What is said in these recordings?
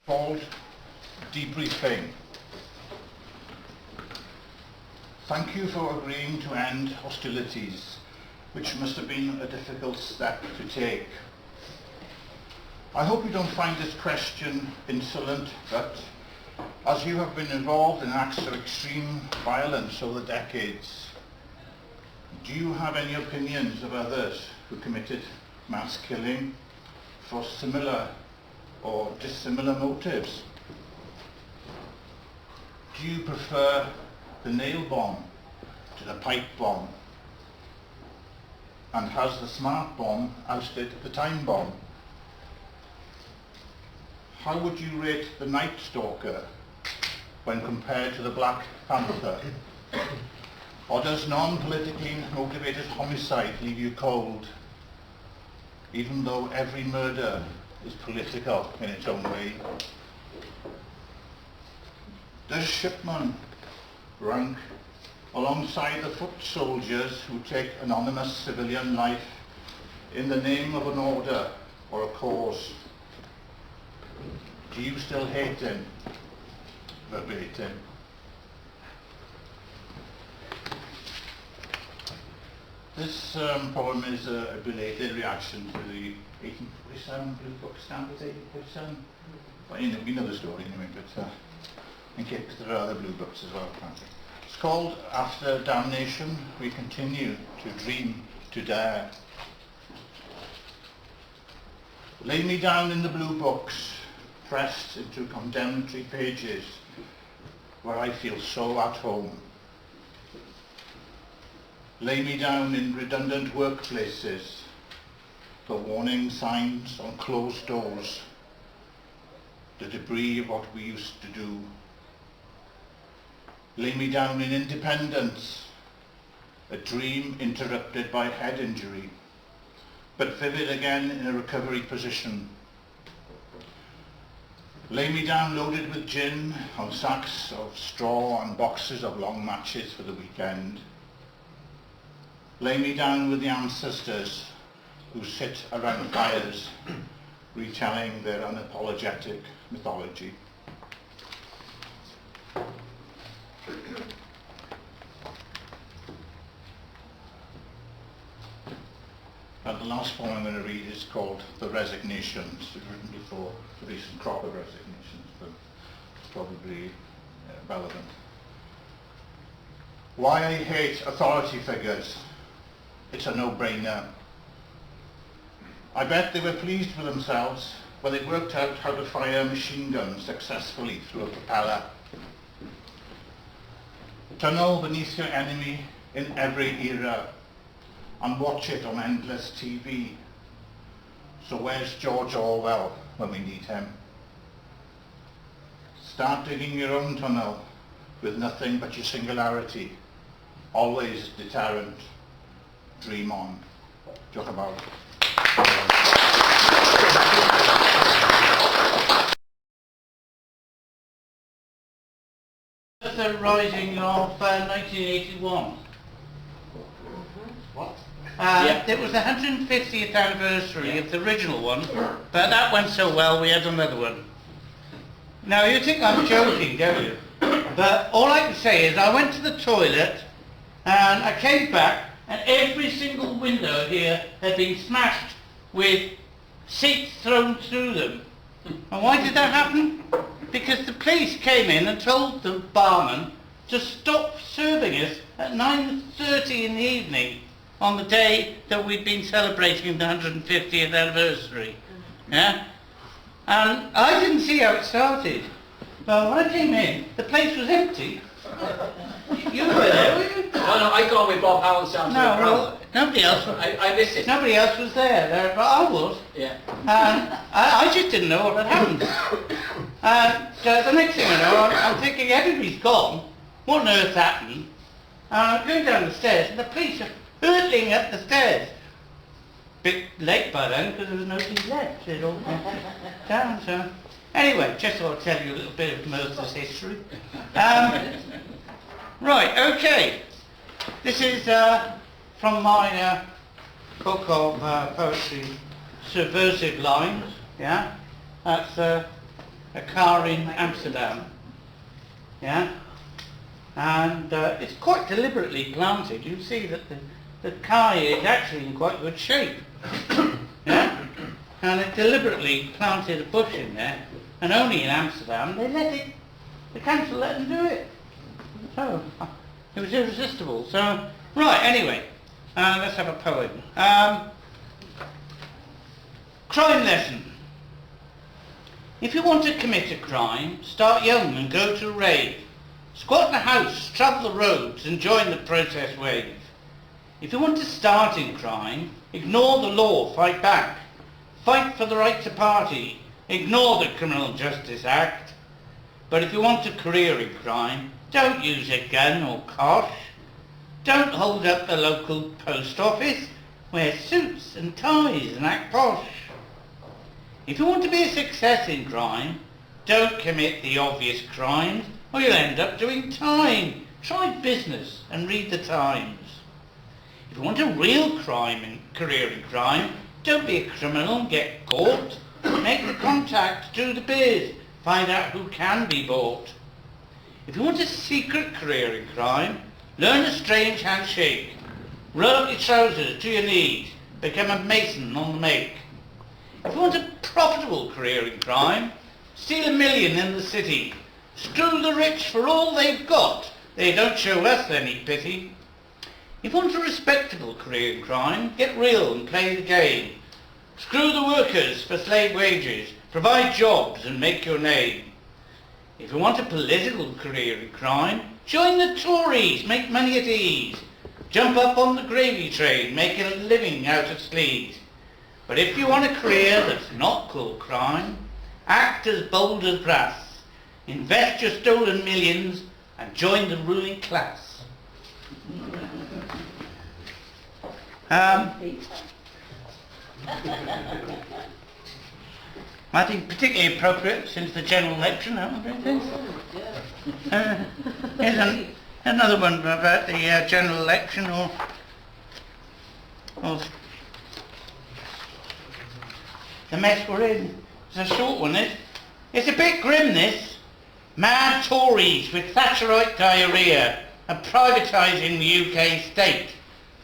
called debriefing. Thank you for agreeing to end hostilities, which must have been a difficult step to take. I hope you don't find this question insolent, but as you have been involved in acts of extreme violence over the decades, do you have any opinions of others who committed mass killing for similar or dissimilar motives? Do you prefer the nail bomb to the pipe bomb? And has the smart bomb ousted the time bomb? How would you rate the Night Stalker when compared to the Black Panther? Or does non-politically motivated homicide leave you cold, even though every murder is political in its own way? Does Shipman rank alongside the foot soldiers who take anonymous civilian life in the name of an order or a cause? Do you still hate him? Verbatim. This poem is a belated reaction to the 1847 Blue Book Standards, 1847. Well, you know the story anyway, but in case there are other Blue Books as well, apparently. It's called After Damnation, We Continue to Dream, to Dare. Lay me down in the Blue Books, pressed into condemnatory pages, where I feel so at home. Lay me down in redundant workplaces, the warning signs on closed doors, the debris of what we used to do. Lay me down in independence, a dream interrupted by head injury, but vivid again in a recovery position. Lay me down loaded with gin on sacks of straw and boxes of long matches for the weekend. Lay me down with the ancestors who sit around fires, retelling their unapologetic mythology. And the last poem I'm going to read is called The Resignations. It was written before the recent crop of resignations, but it's probably relevant. Why I hate authority figures. It's a no-brainer. I bet they were pleased with themselves when they worked out how to fire machine guns successfully through a propeller. Tunnel beneath your enemy in every era and watch it on endless TV. So where's George Orwell when we need him? Start digging your own tunnel with nothing but your singularity, always deterrent. Dream on. Talk about. The Rising of 1981. What? It was the 150th anniversary of the original one, but that went so well we had another one. Now you think I'm joking, don't you? But all I can say is I went to the toilet and I came back and every single window here had been smashed with seats thrown through them. And why did that happen? Because the police came in and told the barman to stop serving us at 9:30 in the evening on the day that we'd been celebrating the 150th anniversary. Yeah? And I didn't see how it started. Well, when I came in, the place was empty. You were there, were you? No, I got with Bob Howells down to the ground. Well, nobody else. I missed it. Nobody else was there, but I was. Yeah. And I just didn't know what had happened. And the next thing I know, I'm thinking everybody's gone. What on earth happened? And I'm going down the stairs, and the police are hurtling up the stairs. Bit late by then, because there was nobody left. They'd all gone down, so... Anyway, just thought I'd tell you a little bit of Merthyr's history. Right, okay. This is from my book of poetry, Subversive Lines. Yeah, that's a car in Amsterdam. Yeah? And it's quite deliberately planted. You see that the car is actually in quite good shape. Yeah? And it deliberately planted a bush in there, and only in Amsterdam the council let them do it. So, it was irresistible. So, right, anyway, let's have a poem. Crime lesson. If you want to commit a crime, start young and go to rave. Squat in a house, travel the roads and join the protest wave. If you want to start in crime, ignore the law, fight back. Fight for the right to party, ignore the Criminal Justice Act. But if you want a career in crime, don't use a gun or kosh. Don't hold up the local post office, wear suits and ties and act posh. If you want to be a success in crime, don't commit the obvious crimes or you'll end up doing time. Try business and read the Times. If you want a real career in crime, don't be a criminal and get caught. Make the contact, do the biz, find out who can be bought. If you want a secret career in crime, learn a strange handshake. Roll up your trousers to your knees, become a mason on the make. If you want a profitable career in crime, steal $1 million in the city. Screw the rich for all they've got, they don't show us any pity. If you want a respectable career in crime, get real and play the game. Screw the workers for slave wages, provide jobs and make your name. If you want a political career in crime, join the Tories, make money at ease. Jump up on the gravy train, making a living out of sleaze. But if you want a career that's not called crime, act as bold as brass. Invest your stolen millions and join the ruling class. I think particularly appropriate since the general election, haven't we? Here's another one about the general election or the mess we're in. It's a short one, it's a bit grim, this. Mad Tories with Thatcherite diarrhea are privatising the UK state.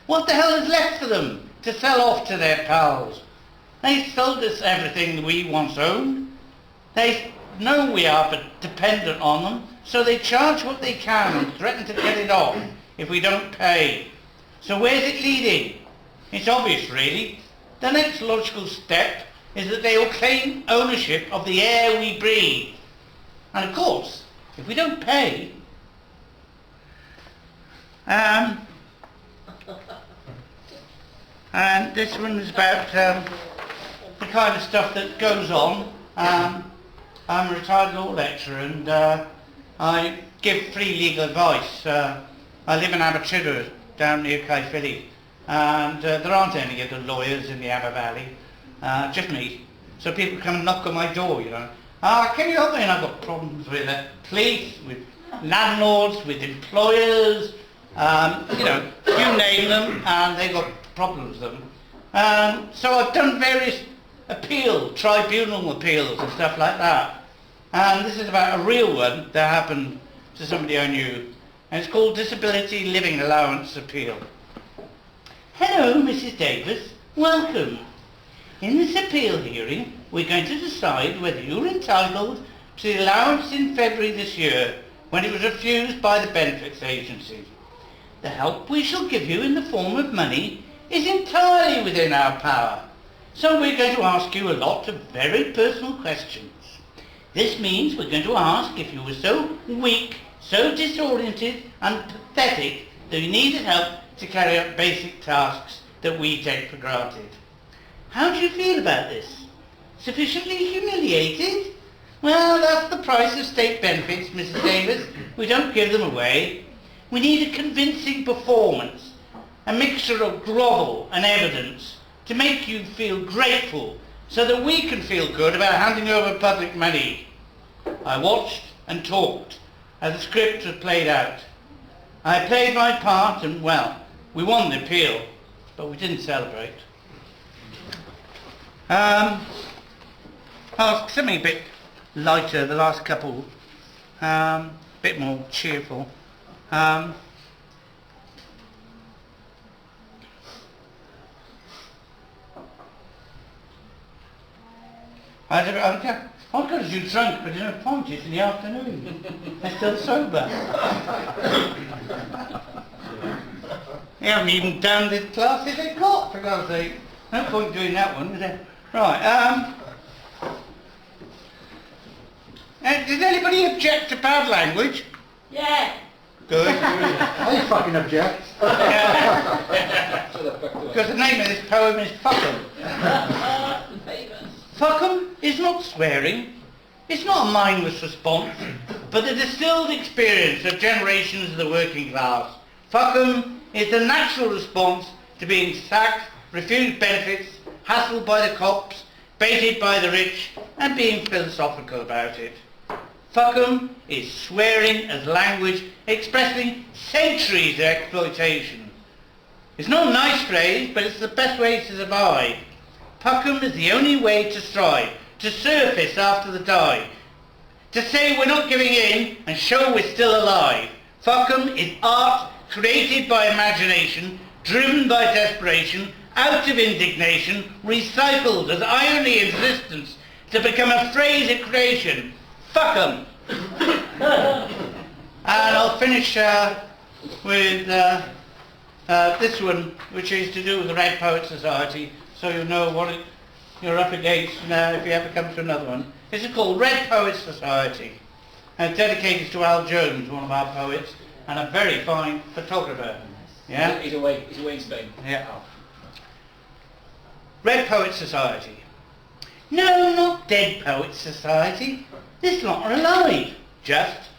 What the hell is left for them to sell off to their pals? They sold us everything we once owned. They know we are dependent on them, so they charge what they can and threaten to get it off if we don't pay. So where's it leading? It's obvious, really. The next logical step is that they will claim ownership of the air we breathe. And of course, if we don't pay, and this one is about the kind of stuff that goes on. I'm a retired law lecturer and I give free legal advice. I live in Aberystwyth, down near Tydfil, and there aren't any other lawyers in the Aber Valley, just me. So people come and knock on my door, you know. Can you help me? And I've got problems with police, with landlords, with employers, you know, you name them, and they've got problems with them. So I've done various tribunal appeals and stuff like that. And this is about a real one that happened to somebody I knew. And it's called Disability Living Allowance Appeal. Hello, Mrs. Davis. Welcome. In this appeal hearing, we're going to decide whether you're entitled to the allowance in February this year when it was refused by the benefits agency. The help we shall give you in the form of money is entirely within our power. So we're going to ask you a lot of very personal questions. This means we're going to ask if you were so weak, so disoriented and pathetic that you needed help to carry out basic tasks that we take for granted. How do you feel about this? Sufficiently humiliated? Well, that's the price of state benefits, Mrs. Davis. We don't give them away. We need a convincing performance, a mixture of grovel and evidence to make you feel grateful so that we can feel good about handing over public money. I watched and talked as the script was played out. I played my part and, well, we won the appeal, but we didn't celebrate. Something a bit lighter, the last couple, bit more cheerful. I was going to do drunk, but there's no point, it's in the afternoon. I'm still sober. They haven't even done the classes they've got, for God's sake. No point doing that one, is there? Right, does anybody object to bad language? Yeah. Good. I fucking object. Because the name of this poem is Fuckum. Fuckum is not swearing. It's not a mindless response, but the distilled experience of generations of the working class. Fuckum is the natural response to being sacked, refused benefits, hassled by the cops, baited by the rich, and being philosophical about it. Fuckum is swearing as language expressing centuries of exploitation. It's not a nice phrase, but it's the best way to survive. Fuckum is the only way to strive, to surface after the dive, to say we're not giving in and show we're still alive. Fuckum is art created by imagination, driven by desperation, out of indignation, recycled as irony and resistance to become a phrase of creation. Fuck 'em. And I'll finish with this one, which is to do with the Red Poets Society, so you know what you're up against if you ever come to another one. This is called Red Poets Society, and it's dedicated to Al Jones, one of our poets, and a very fine photographer. Yeah? He's away in Spain. Yeah. Red Poets Society. No, not Dead Poets Society. This lot are alive. Just.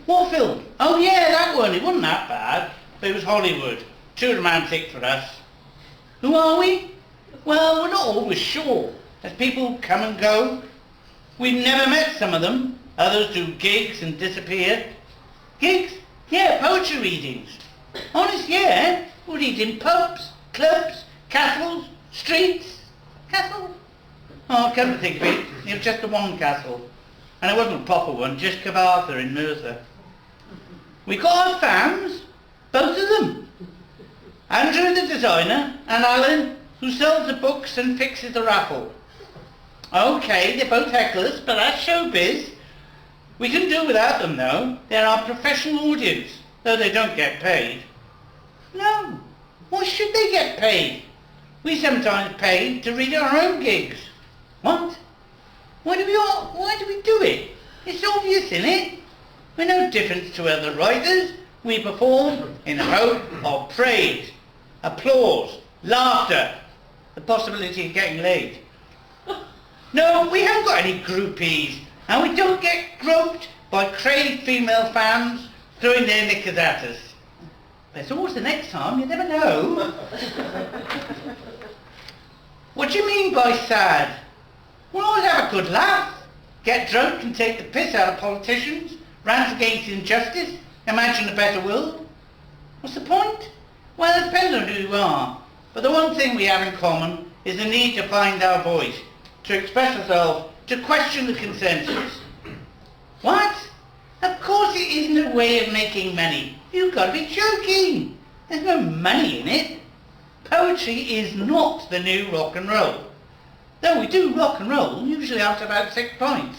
What film? Oh yeah, that one. It wasn't that bad. But it was Hollywood. Too romantic for us. Who are we? Well, we're not always sure. As people come and go. We've never met some of them. Others do gigs and disappear. Gigs? Yeah, poetry readings. Honest, yeah. We read in pubs, clubs, castles, streets. Castle? Oh, come to think of it, it was just the one castle. And it wasn't a proper one, just Cabarthur in Merthyr. We got our fans, both of them. Andrew the designer, and Alan, who sells the books and fixes the raffle. Okay, they're both hecklers, but that's showbiz. We can do without them though. They're our professional audience, though they don't get paid. No, why should they get paid? We sometimes pay to read our own gigs. What? Why do we do it? It's obvious, isn't it? We're no different to other writers. We perform in the hope of praise, applause, laughter, the possibility of getting laid. No, we haven't got any groupies, and we don't get groped by crazed female fans throwing their knickers at us. There's always the next time, you never know. What do you mean by sad? We'll always have a good laugh, get drunk and take the piss out of politicians, rant against injustice, imagine a better world. What's the point? Well, it depends on who you are. But the one thing we have in common is the need to find our voice, to express ourselves, to question the consensus. What? Of course it isn't a way of making money. You've got to be joking. There's no money in it. Poetry is not the new rock and roll. Though we do rock and roll, usually after about 6 pints.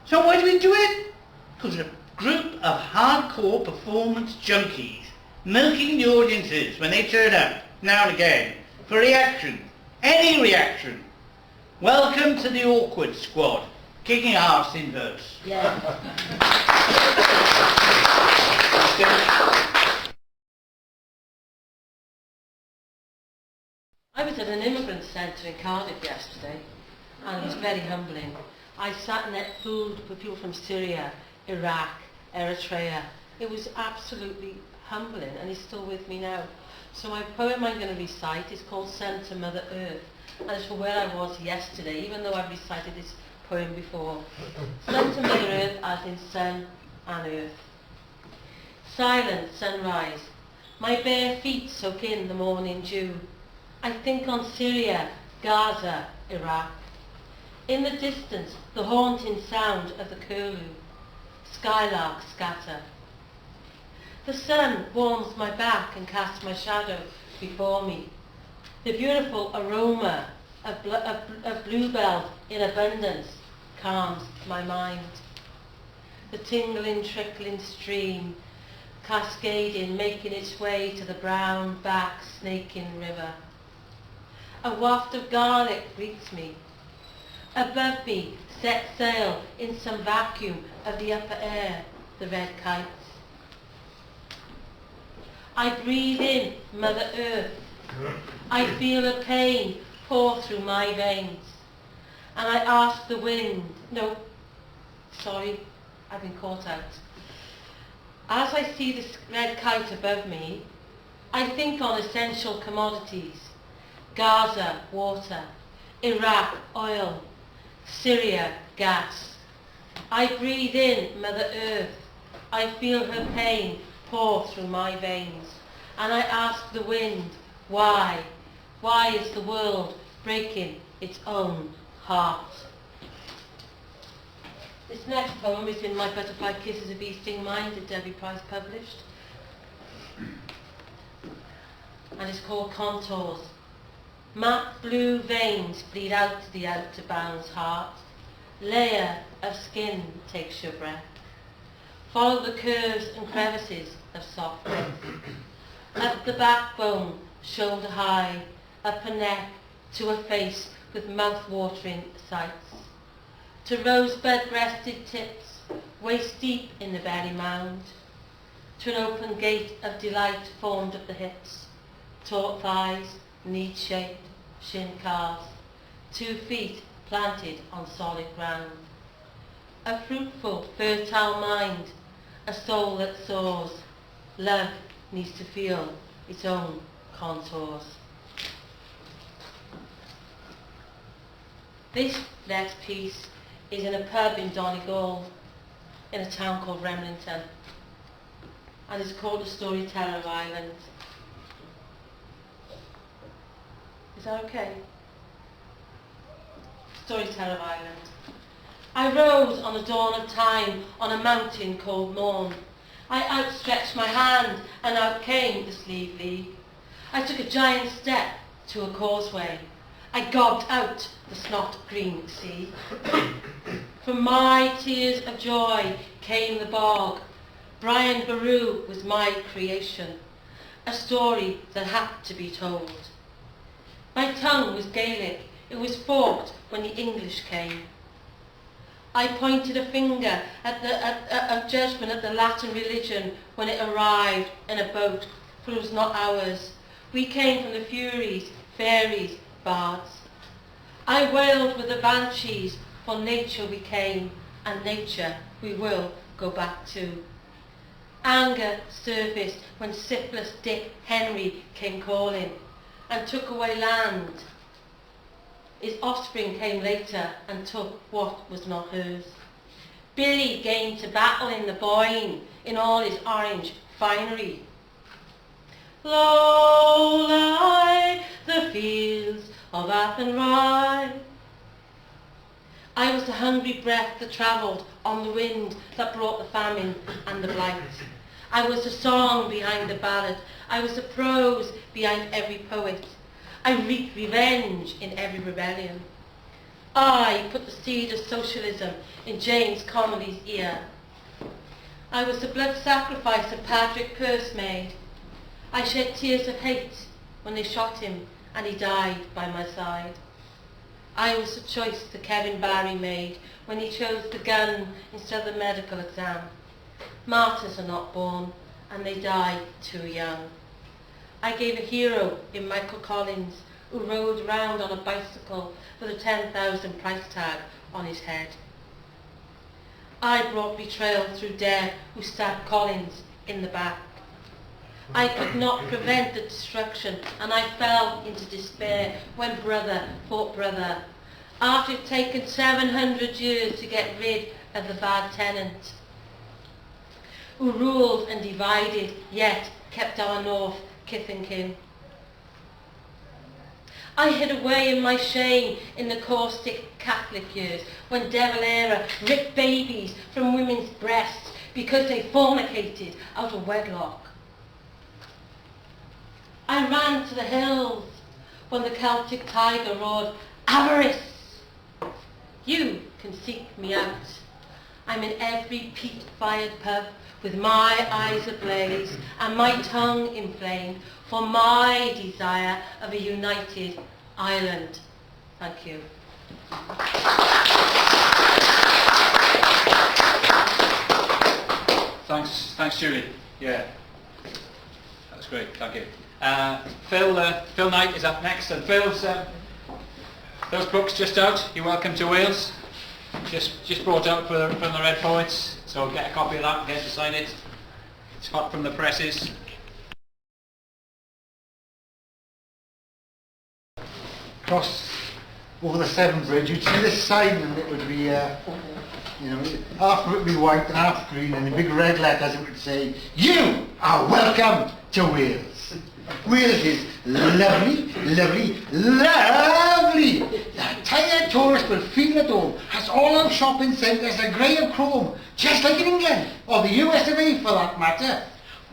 So why do we do it? Because a group of hardcore performance junkies milking the audiences when they turn up, now and again, for reaction. Any reaction. Welcome to the awkward squad, kicking arse in verse. Yeah. I was at an immigrant centre in Cardiff yesterday, and it was very humbling. I sat and ate food with people from Syria, Iraq, Eritrea. It was absolutely humbling, and it's still with me now. So my poem I'm going to recite is called Send to Mother Earth, and it's for where I was yesterday, even though I've recited this poem before. Send to Mother Earth as in sun and earth. Silent sunrise, my bare feet soak in the morning dew. I think on Syria, Gaza, Iraq. In the distance, the haunting sound of the curlew. Skylarks scatter. The sun warms my back and casts my shadow before me. The beautiful aroma of bluebells in abundance calms my mind. The tingling, trickling stream, cascading, making its way to the brown back snaking river. A waft of garlic greets me. Above me set sail in some vacuum of the upper air the red kites. I breathe in Mother Earth. I feel her pain pour through my veins. And I ask the wind, no, sorry, I've been caught out. As I see this red kite above me, I think on essential commodities. Gaza, water. Iraq, oil. Syria, gas. I breathe in Mother Earth. I feel her pain pour through my veins. And I ask the wind, why? Why is the world breaking its own heart? This next poem is in my Butterfly Kisses a Bee Sting Mind that Debbie Price published. And it's called Contours. Matte blue veins bleed out to the out-of-bounds heart. Layer of skin takes your breath. Follow the curves and crevices of soft breath. Up the backbone, shoulder high, up a neck to a face with mouth-watering sights. To rosebud-breasted tips, waist deep in the belly mound. To an open gate of delight formed at the hips. Taut thighs, knee-shaped, shin calves. 2 feet planted on solid ground. A fruitful, fertile mind, a soul that soars. Love needs to feel its own contours. This next piece is in a pub in Donegal, in a town called Remlington, and it's called The Storyteller Island. Is that okay? Storyteller Island. I rose on the dawn of time on a mountain called Morn. I outstretched my hand and out came the Sleeve League. I took a giant step to a causeway. I gobbed out the snot green sea. From my tears of joy came the bog. Brian Boru was my creation, a story that had to be told. My tongue was Gaelic, it was forked when the English came. I pointed a finger of judgment at the Latin religion when it arrived in a boat, for it was not ours. We came from the Furies, fairies, bards. I wailed with the banshees, for nature we came, and nature we will go back to. Anger surfaced when syphilis Dick Henry came calling and took away land. His offspring came later and took what was not hers. Billy came to battle in the Boyne in all his orange finery. Low lie the fields of Athenry. I was the hungry breath that travelled on the wind that brought the famine and the blight. I was the song behind the ballad. I was the prose behind every poet. I wreaked revenge in every rebellion. I put the seed of socialism in James Connolly's ear. I was the blood sacrifice of Patrick Pursemaid. I shed tears of hate when they shot him and he died by my side. I was the choice that Kevin Barry made when he chose the gun instead of the medical exam. Martyrs are not born and they die too young. I gave a hero in Michael Collins who rode round on a bicycle with a 10,000 price tag on his head. I brought betrayal through Dare who stabbed Collins in the back. I could not prevent the destruction and I fell into despair when brother fought brother. After it had taken 700 years to get rid of the bad tenant who ruled and divided yet kept our north kith and kin. I hid away in my shame in the caustic Catholic years, when devil era ripped babies from women's breasts because they fornicated out of wedlock. I ran to the hills when the Celtic tiger roared, avarice! You can seek me out. I'm in every peat-fired pub with my eyes ablaze and my tongue inflamed for my desire of a united Ireland. Thank you. Thanks, Julie. Yeah, that's great. Thank you. Phil Knight is up next, and Phil's book's just out. You're welcome to Wales. Just brought out from the Red Poets, so get a copy of that and get to sign it. It's hot from the presses. Cross over the Severn Bridge, you'd see this sign, and it would be, half it would be white and half green, and in big red letters it would say, "You are welcome to Wales." Wales is lovely, lovely, lovely. The tired tourist will feel at home. Has all our shopping centres are grey and chrome, just like in England, or the US of A for that matter.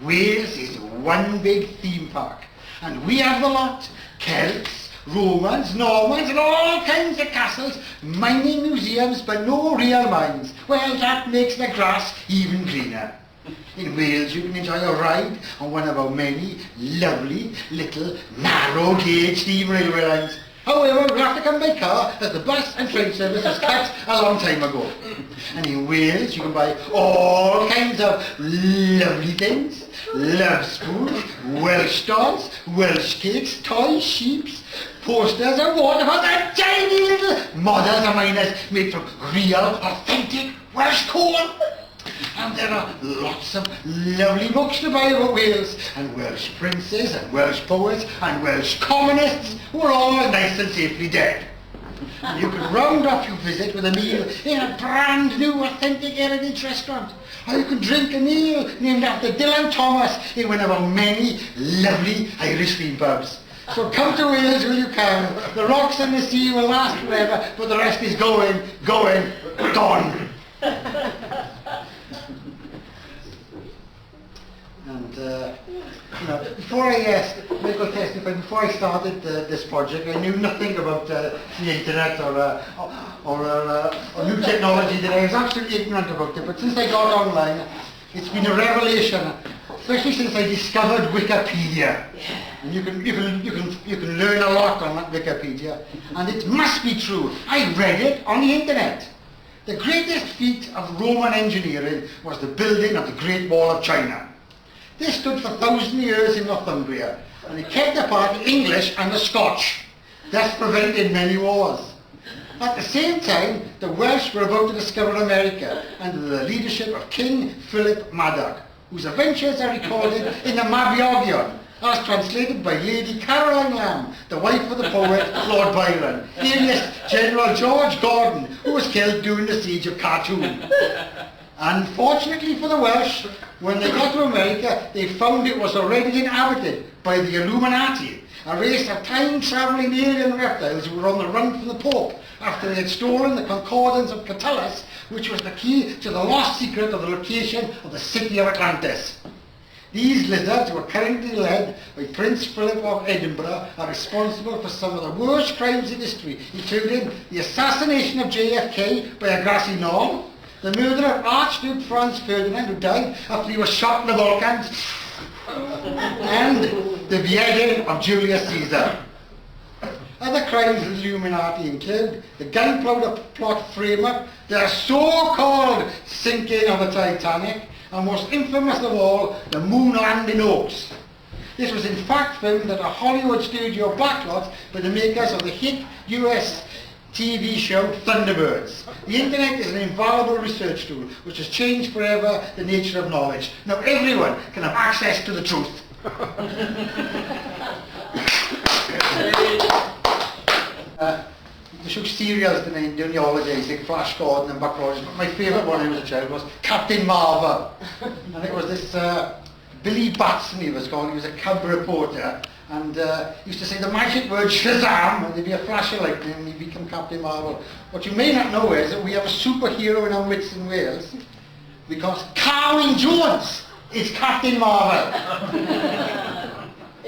Wales is one big theme park, and we have the lot. Celts, Romans, Normans, and all kinds of castles, mining museums, but no real mines. Well, that makes the grass even greener. In Wales you can enjoy a ride on one of our many lovely little narrow gauge steam railway lines. However, we have to come by car as the bus and train service was cut a long time ago. And in Wales you can buy all kinds of lovely things. Love spoons, Welsh dolls, Welsh cakes, toy sheeps, posters and waterfalls and tiny little models of miners made from real, authentic Welsh corn. And there are lots of lovely books to buy about Wales, and Welsh princes and Welsh poets and Welsh communists who are all nice and safely dead. And you can round off your visit with a meal in a brand new authentic heritage restaurant. Or you can drink a meal named after Dylan Thomas in one of our many lovely Irish theme pubs. So come to Wales when you can. The rocks and the sea will last forever, but the rest is going, gone. And before I started this project, I knew nothing about the internet or new technology. That I was absolutely ignorant about it. But since I got online, it's been a revelation, especially since I discovered Wikipedia. And you can learn a lot on that Wikipedia, and it must be true. I read it on the internet. The greatest feat of Roman engineering was the building of the Great Wall of China. This stood for 1,000 years in Northumbria, and it kept apart the English and the Scotch, thus preventing many wars. At the same time, the Welsh were about to discover America under the leadership of King Philip Madoc, whose adventures are recorded in the Mabinogion, as translated by Lady Caroline Lamb, the wife of the poet Lord Byron, alias General George Gordon, who was killed during the siege of Khartoum. Unfortunately for the Welsh, when they got to America, they found it was already inhabited by the Illuminati, a race of time-travelling alien reptiles who were on the run from the Pope after they had stolen the Concordance of Catullus, which was the key to the lost secret of the location of the city of Atlantis. These lizards, who are currently led by Prince Philip of Edinburgh, are responsible for some of the worst crimes in history, including the assassination of JFK by a grassy knoll, the murder of Archduke Franz Ferdinand, who died after he was shot in the Balkans, and the beheading of Julius Caesar. Other crimes of the Illuminati include the gunpowder plot frame-up, the so-called sinking of the Titanic, and most infamous of all, the moon landing hoax. This was in fact filmed at a Hollywood studio backlot by the makers of the hit US TV show Thunderbirds. The internet is an invaluable research tool which has changed forever the nature of knowledge. Now everyone can have access to the truth. The show serials during the holidays, like Flash Gordon and Buck Rogers, but my favourite one when I was a child was Captain Marvel. And it was this Billy Batson, he was called. He was a cub reporter, and used to say the magic word Shazam, and there'd be a flash of lightning and he'd become Captain Marvel. What you may not know is that we have a superhero in our midst in Wales, because Carwyn Jones is Captain Marvel.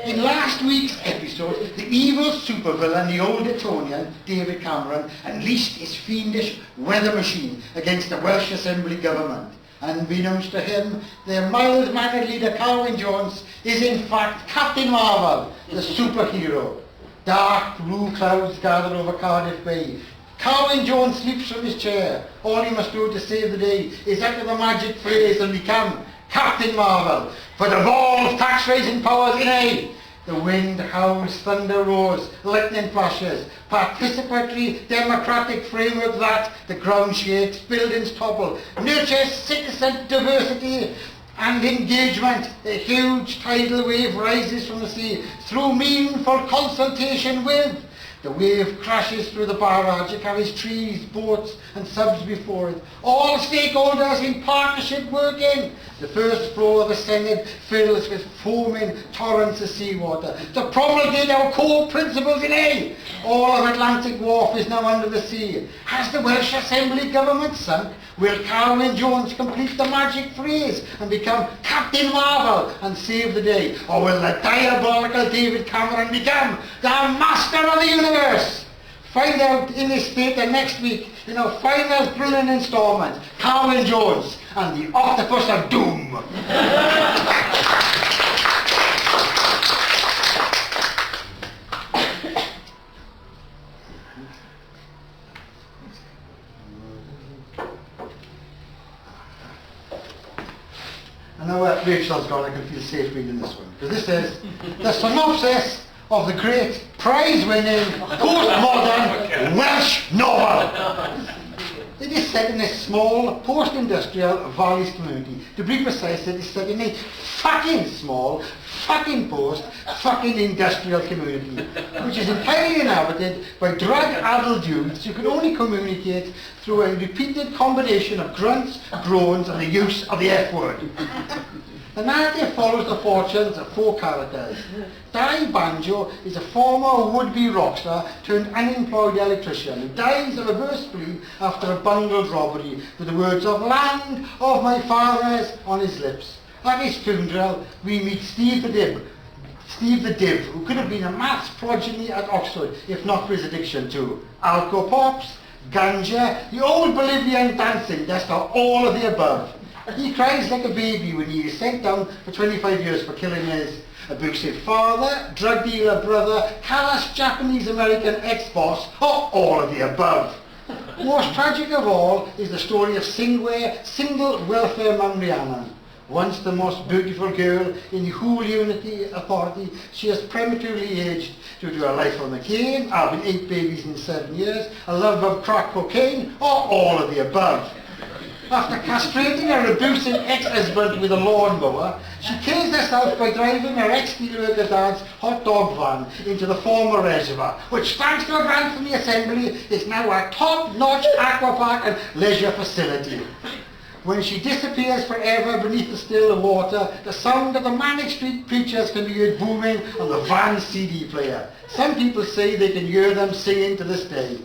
In last week's episode, the evil supervillain, the old Etonian, David Cameron, unleashed his fiendish weather machine against the Welsh Assembly government. Unbeknownst to him, their mild-mannered leader, Carwyn Jones, is in fact Captain Marvel, the superhero. Dark blue clouds gather over Cardiff Bay. Carwyn Jones sleeps from his chair. All he must do to save the day is utter the magic phrase and become Captain Marvel. For devolved tax-raising powers in aid. The wind howls, thunder roars, lightning flashes. Participatory democratic framework that the ground shakes, buildings topple, nurtures citizen diversity and engagement. A huge tidal wave rises from the sea through meaningful consultation with. The wave crashes through the barrage. It carries trees, boats and subs before it. All stakeholders in partnership working. The first floor of the Senate fills with foaming torrents of seawater to promulgate our core principles in aid. All of Atlantic Wharf is now under the sea. Has the Welsh Assembly government sunk? Will Carwyn Jones complete the magic phrase and become Captain Marvel and save the day? Or will the diabolical David Cameron become the master of the universe? Find out in this theatre next week in our final brilliant instalment, Carwyn Jones and the Octopus of Doom. And now Rachel's gone, I can feel safe reading this one. Because this is the synopsis of the great prize-winning postmodern Welsh novel. It is set in a small post-industrial Valleys community. To be precise, it is set in a fucking small, fucking post-fucking industrial community, which is entirely inhabited by drug-addled youths who can only communicate through a repeated combination of grunts, groans and the use of the F word. The narrative follows the fortunes of four characters. Di Banjo is a former would-be rock star turned unemployed electrician who dies of a burst spleen after a bungled robbery with the words of "land of my fathers" on his lips. At his funeral, we meet Steve the Div, who could have been a maths progeny at Oxford if not for his addiction to alco pops, ganja, the old Bolivian dancing dust, or all of the above. He cries like a baby when he is sent down for 25 years for killing his abusive father, drug dealer brother, callous Japanese-American ex-boss, or all of the above. Most tragic of all is the story of single welfare mum Rhiannon. Once the most beautiful girl in the whole Unity Authority, she has prematurely aged due to a life on the cane, having 8 babies in 7 years, a love of crack cocaine, or all of the above. After castrating her abusive ex-husband with a lawnmower, she kills herself by driving her ex-steelworker dad's hot dog van into the former reservoir, which, thanks to a grant from the Assembly, is now a top-notch aquapark and leisure facility. When she disappears forever beneath the still water, the sound of the Manic Street Preachers can be heard booming on the van's CD player. Some people say they can hear them singing to this day.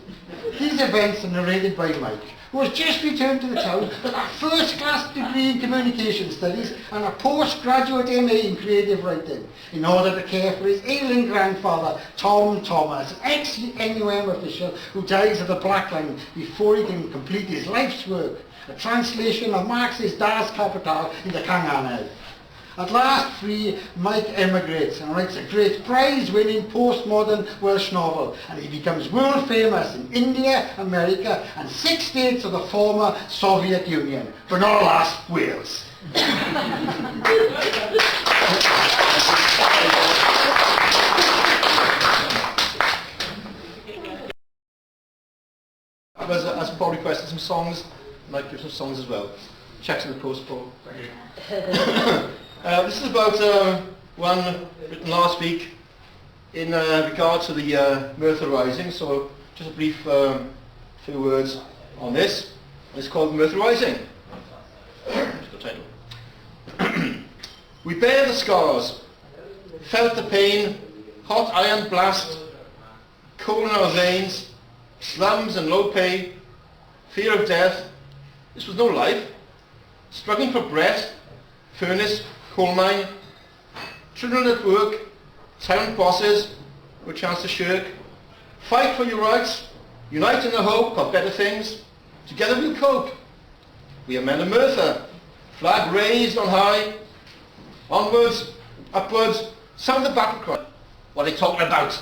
These events are narrated by Mike, who has just returned to the town with a first-class degree in communication studies and a postgraduate MA in creative writing, in order to care for his ailing grandfather, Tom Thomas, an ex-NUM official who dies of the Black Line before he can complete his life's work, a translation of Marx's Das Kapital into Kanganer. At last free, Mike emigrates and writes a great prize-winning postmodern Welsh novel, and he becomes world famous in India, America and 6 states of the former Soviet Union, but not alas, Wales. As Paul requested some songs, I'd like to do some songs as well. Checks in the post, Paul. This is about one written last week in regard to the Merthyr Rising, so just a brief few words on this. It's called Merthyr Rising. That's the title. We bear the scars, felt the pain, hot iron blast, coal in our veins, slums and low pay, fear of death. This was no life. Struggling for breath, furnace, coal mine, children at work, town bosses with a chance to shirk. Fight for your rights, unite in the hope of better things. Together we'll cope. We are men of Merthyr, flag raised on high. Onwards, upwards, sound the battle cry. What are they talking about?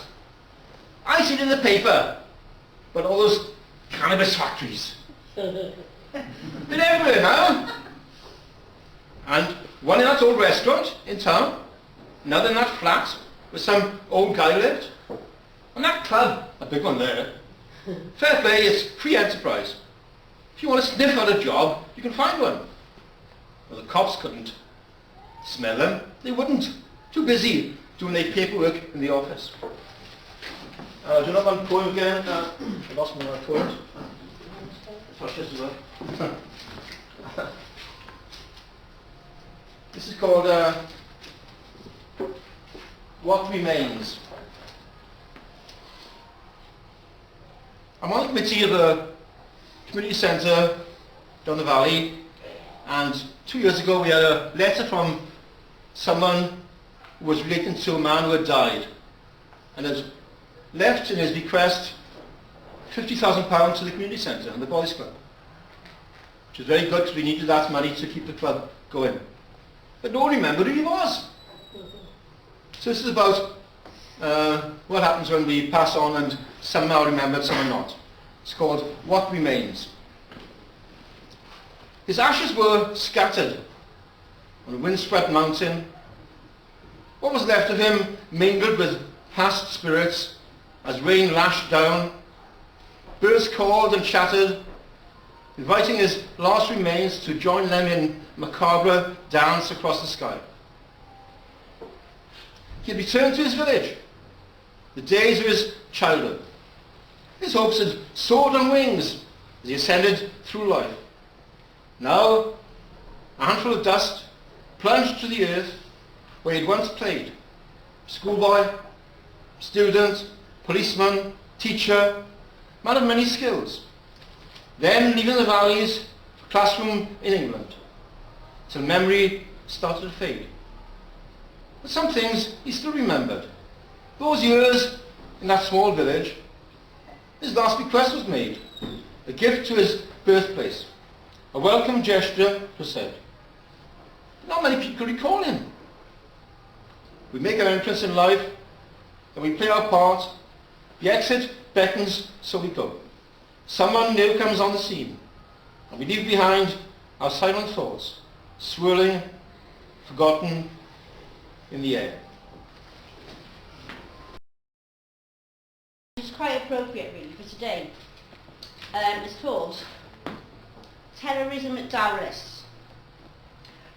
I see it in the paper, but all those cannabis factories. They're everywhere now. And one in that old restaurant in town, another in that flat where some old guy lived, and that club, a big one there. Fair play, it's free enterprise. If you want to sniff out a job, you can find one. Well, the cops couldn't smell them. They wouldn't. Too busy doing their paperwork in the office. Do you know one poem again? I lost my poem. Watch this as well. This is called What Remains. I'm on the committee of a community centre down the valley, and 2 years ago we had a letter from someone who was relating to a man who had died and had left in his bequest £50,000 to the community centre and the boys club, which is very good because we needed that money to keep the club going. But no one remembered who he was. So this is about what happens when we pass on and somehow remembered, somehow not. It's called What Remains. His ashes were scattered on a windswept mountain. What was left of him mingled with past spirits as rain lashed down. Birds called and chattered, inviting his last remains to join them in macabre dance across the sky. He had returned to his village, the days of his childhood. His hopes had soared on wings as he ascended through life. Now, a handful of dust plunged to the earth where he had once played. Schoolboy, student, policeman, teacher, man of many skills. Then, leaving the valleys, classroom in England, till memory started to fade. But some things he still remembered. Those years in that small village, his last bequest was made, a gift to his birthplace. A welcome gesture, it was said. Not many people recall him. We make our entrance in life, and we play our part. The exit beckons, so we go. Someone new comes on the scene, and we leave behind our silent thoughts, swirling, forgotten in the air. It's quite appropriate really for today. It's called Terrorism at Dowless.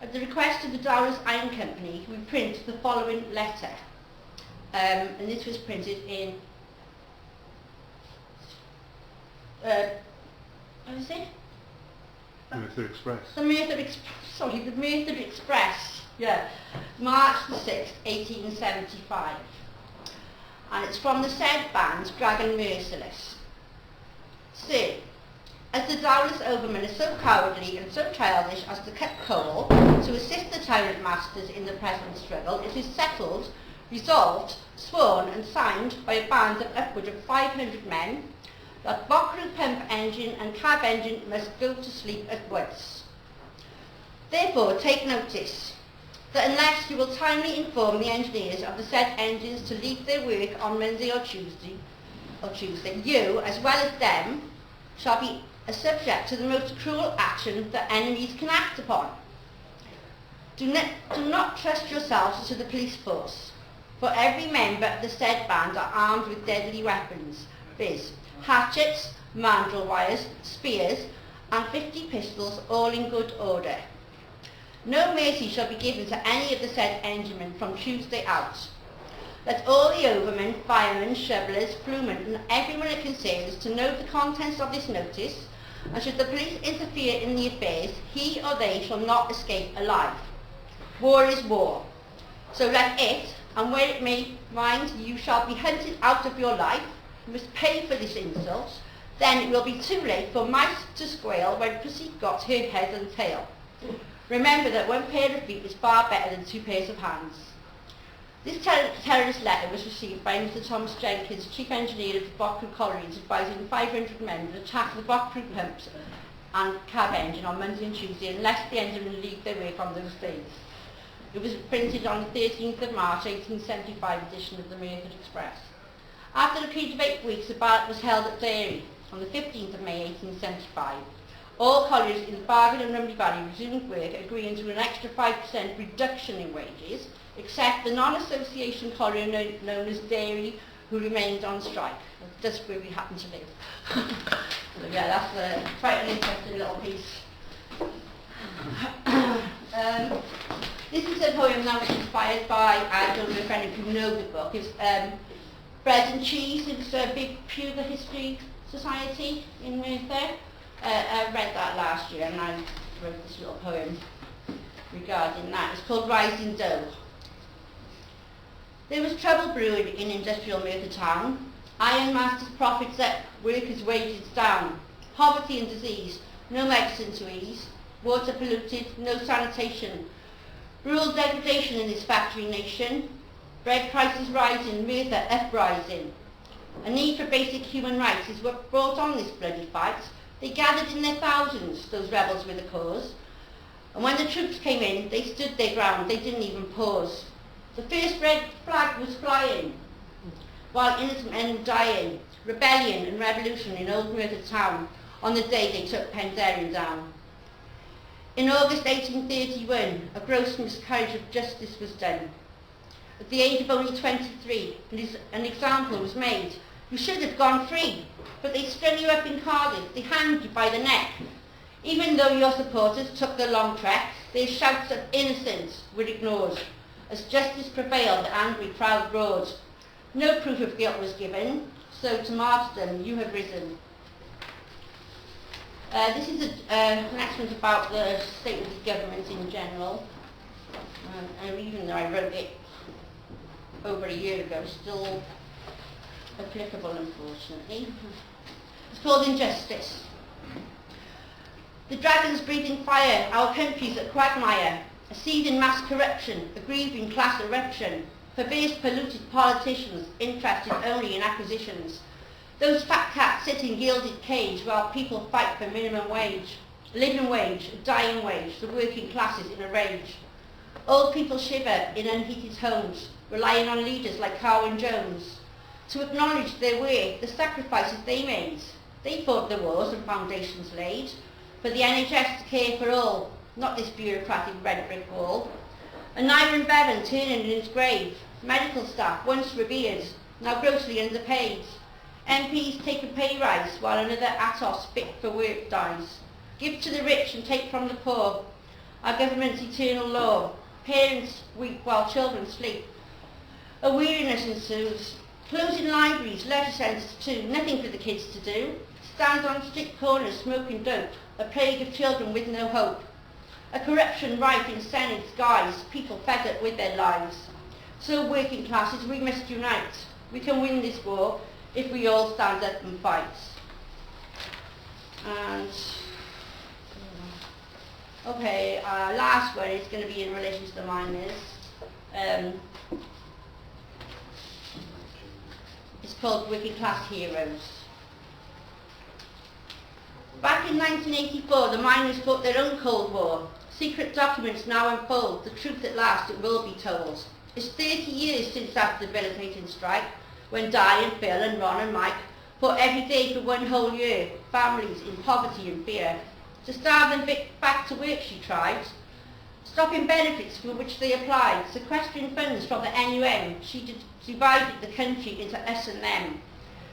At the request of the Dowless Iron Company, we print the following letter. And this was printed in what is it? Merthyr Express. The Merthyr Express, yeah. March the 6th, 1875. And it's from the said band, Dragon Merciless. Sir, as the Dowless overmen are so cowardly and so childish as to cut coal to assist the tyrant masters in the present struggle, it is settled, resolved, sworn and signed by a band of upward of 500 men that Bockroom pump engine and cab engine must go to sleep at once. Therefore take notice that unless you will timely inform the engineers of the said engines to leave their work on Monday or Tuesday, you, as well as them, shall be subject to the most cruel action that enemies can act upon. Do not trust yourselves to the police force, for every member of the said band are armed with deadly weapons, viz. Hatchets, mandrel wires, spears, and 50 pistols, all in good order. No mercy shall be given to any of the said enginemen from Tuesday out. Let all the overmen, firemen, shovelers, flumen, and everyone it concerns to know the contents of this notice, and should the police interfere in the affairs, he or they shall not escape alive. War is war. So let it, and where it may find you shall be hunted out of your life, you must pay for this insult, then it will be too late for mice to squeal when pussy got her head and tail. Remember that one pair of feet is far better than 2 pairs of hands. This terrorist letter was received by Mr. Thomas Jenkins, Chief Engineer of the Bockroot Collieries, advising 500 men to attack the Bockroot pumps and cab engine on Monday and Tuesday unless the engine would leave their work on those days. It was printed on the 13th of March 1875 edition of the Merthyr Express. After a period of 8 weeks, a ballot was held at Derry on the 15th of May 1875. All colliers in the Bargain and Rumley Valley resumed work, agreeing to an extra 5% reduction in wages, except the non-association collier known as Derry, who remained on strike. That's where we happen to live. So yeah, that's quite an interesting little piece. This is a poem that was inspired by, I don't know if any of you know the book, it's Bread and Cheese. It's a big Pewter History Society in Merthyr. I read that last year and I wrote this little poem regarding that. It's called Rising Dough. There was trouble brewing in industrial Merthyr town. Ironmasters profits up, workers' wages down. Poverty and disease, no medicine to ease. Water polluted, no sanitation. Rural degradation in this factory nation. Bread prices rising, Merthyr uprising. A need for basic human rights is what brought on this bloody fight. They gathered in their thousands, those rebels with a cause. And when the troops came in, they stood their ground, they didn't even pause. The first red flag was flying, while innocent men were dying. Rebellion and revolution in old Merthyr town on the day they took Penderyn down. In August 1831, a gross miscarriage of justice was done. At the age of only 23, an example was made. You should have gone free, but they strung you up in Cardiff, they hanged you by the neck. Even though your supporters took the long trek, their shouts of innocence were ignored, as justice prevailed, angry crowd roared. No proof of guilt was given, so to martyrdom you have risen. This is an announcement about the state of the government in general, and even though I wrote it over a year ago, still applicable, unfortunately. It's called Injustice. The dragons breathing fire, our country's a quagmire, a seething mass corruption, a grieving class eruption, perverse polluted politicians interested only in acquisitions. Those fat cats sit in gilded cage while people fight for minimum wage, living wage, a dying wage, the working classes in a rage. Old people shiver in unheated homes, relying on leaders like Carwyn Jones to acknowledge their work, the sacrifices they made. They fought the wars and foundations laid for the NHS to care for all, not this bureaucratic red brick wall. A Nyron Bevan turning in his grave, medical staff once revered, now grossly underpaid. MPs take a pay rise while another Atos fit for work dies. Give to the rich and take from the poor, our government's eternal law. Parents weep while children sleep. A weariness ensues. Closing libraries, leisure centres too, nothing for the kids to do. Stand on street corners smoking dope, a plague of children with no hope. A corruption rife in Senate's guise, people fed up with their lives. So working classes, we must unite. We can win this war if we all stand up and fight. And, okay, last one is going to be in relation to the miners. It's called Working Class Heroes. Back in 1984, the miners fought their own Cold War. Secret documents now unfold, the truth at last it will be told. It's 30 years since that debilitating strike, when Di and Phil and Ron and Mike fought every day for one whole year, families in poverty and fear. To starve them back to work she tried, stopping benefits for which they applied, sequestering funds from the NUM. She divided the country into us and them.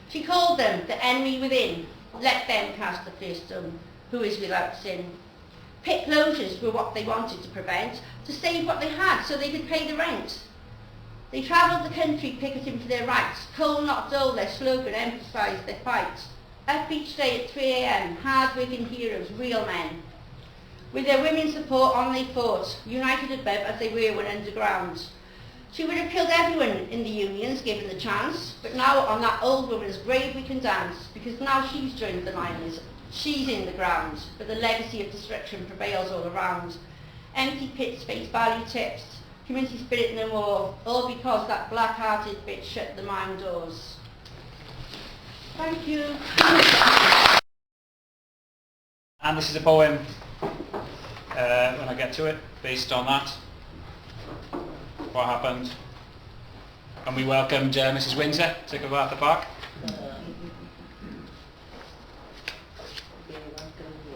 She called them the enemy within. Let them cast the first stone, who is without sin. Pit closures were what they wanted to prevent, to save what they had so they could pay the rent. They travelled the country picketing for their rights. Coal not dull, their slogan emphasised their fight. Up each day at 3 a.m, hard-working heroes, real men. With their women's support on they fought, united above as they were when underground. She would have killed everyone in the unions given the chance, but now on that old woman's grave we can dance, because now she's joined the miners, she's in the ground, but the legacy of destruction prevails all around. Empty pits face value tips, community spirit no more, all because that black-hearted bitch shut the mine doors. Thank you. And this is a poem, when I get to it, based on that. What happened? And we welcomed Mrs. Windsor to Cyfarthfa Park.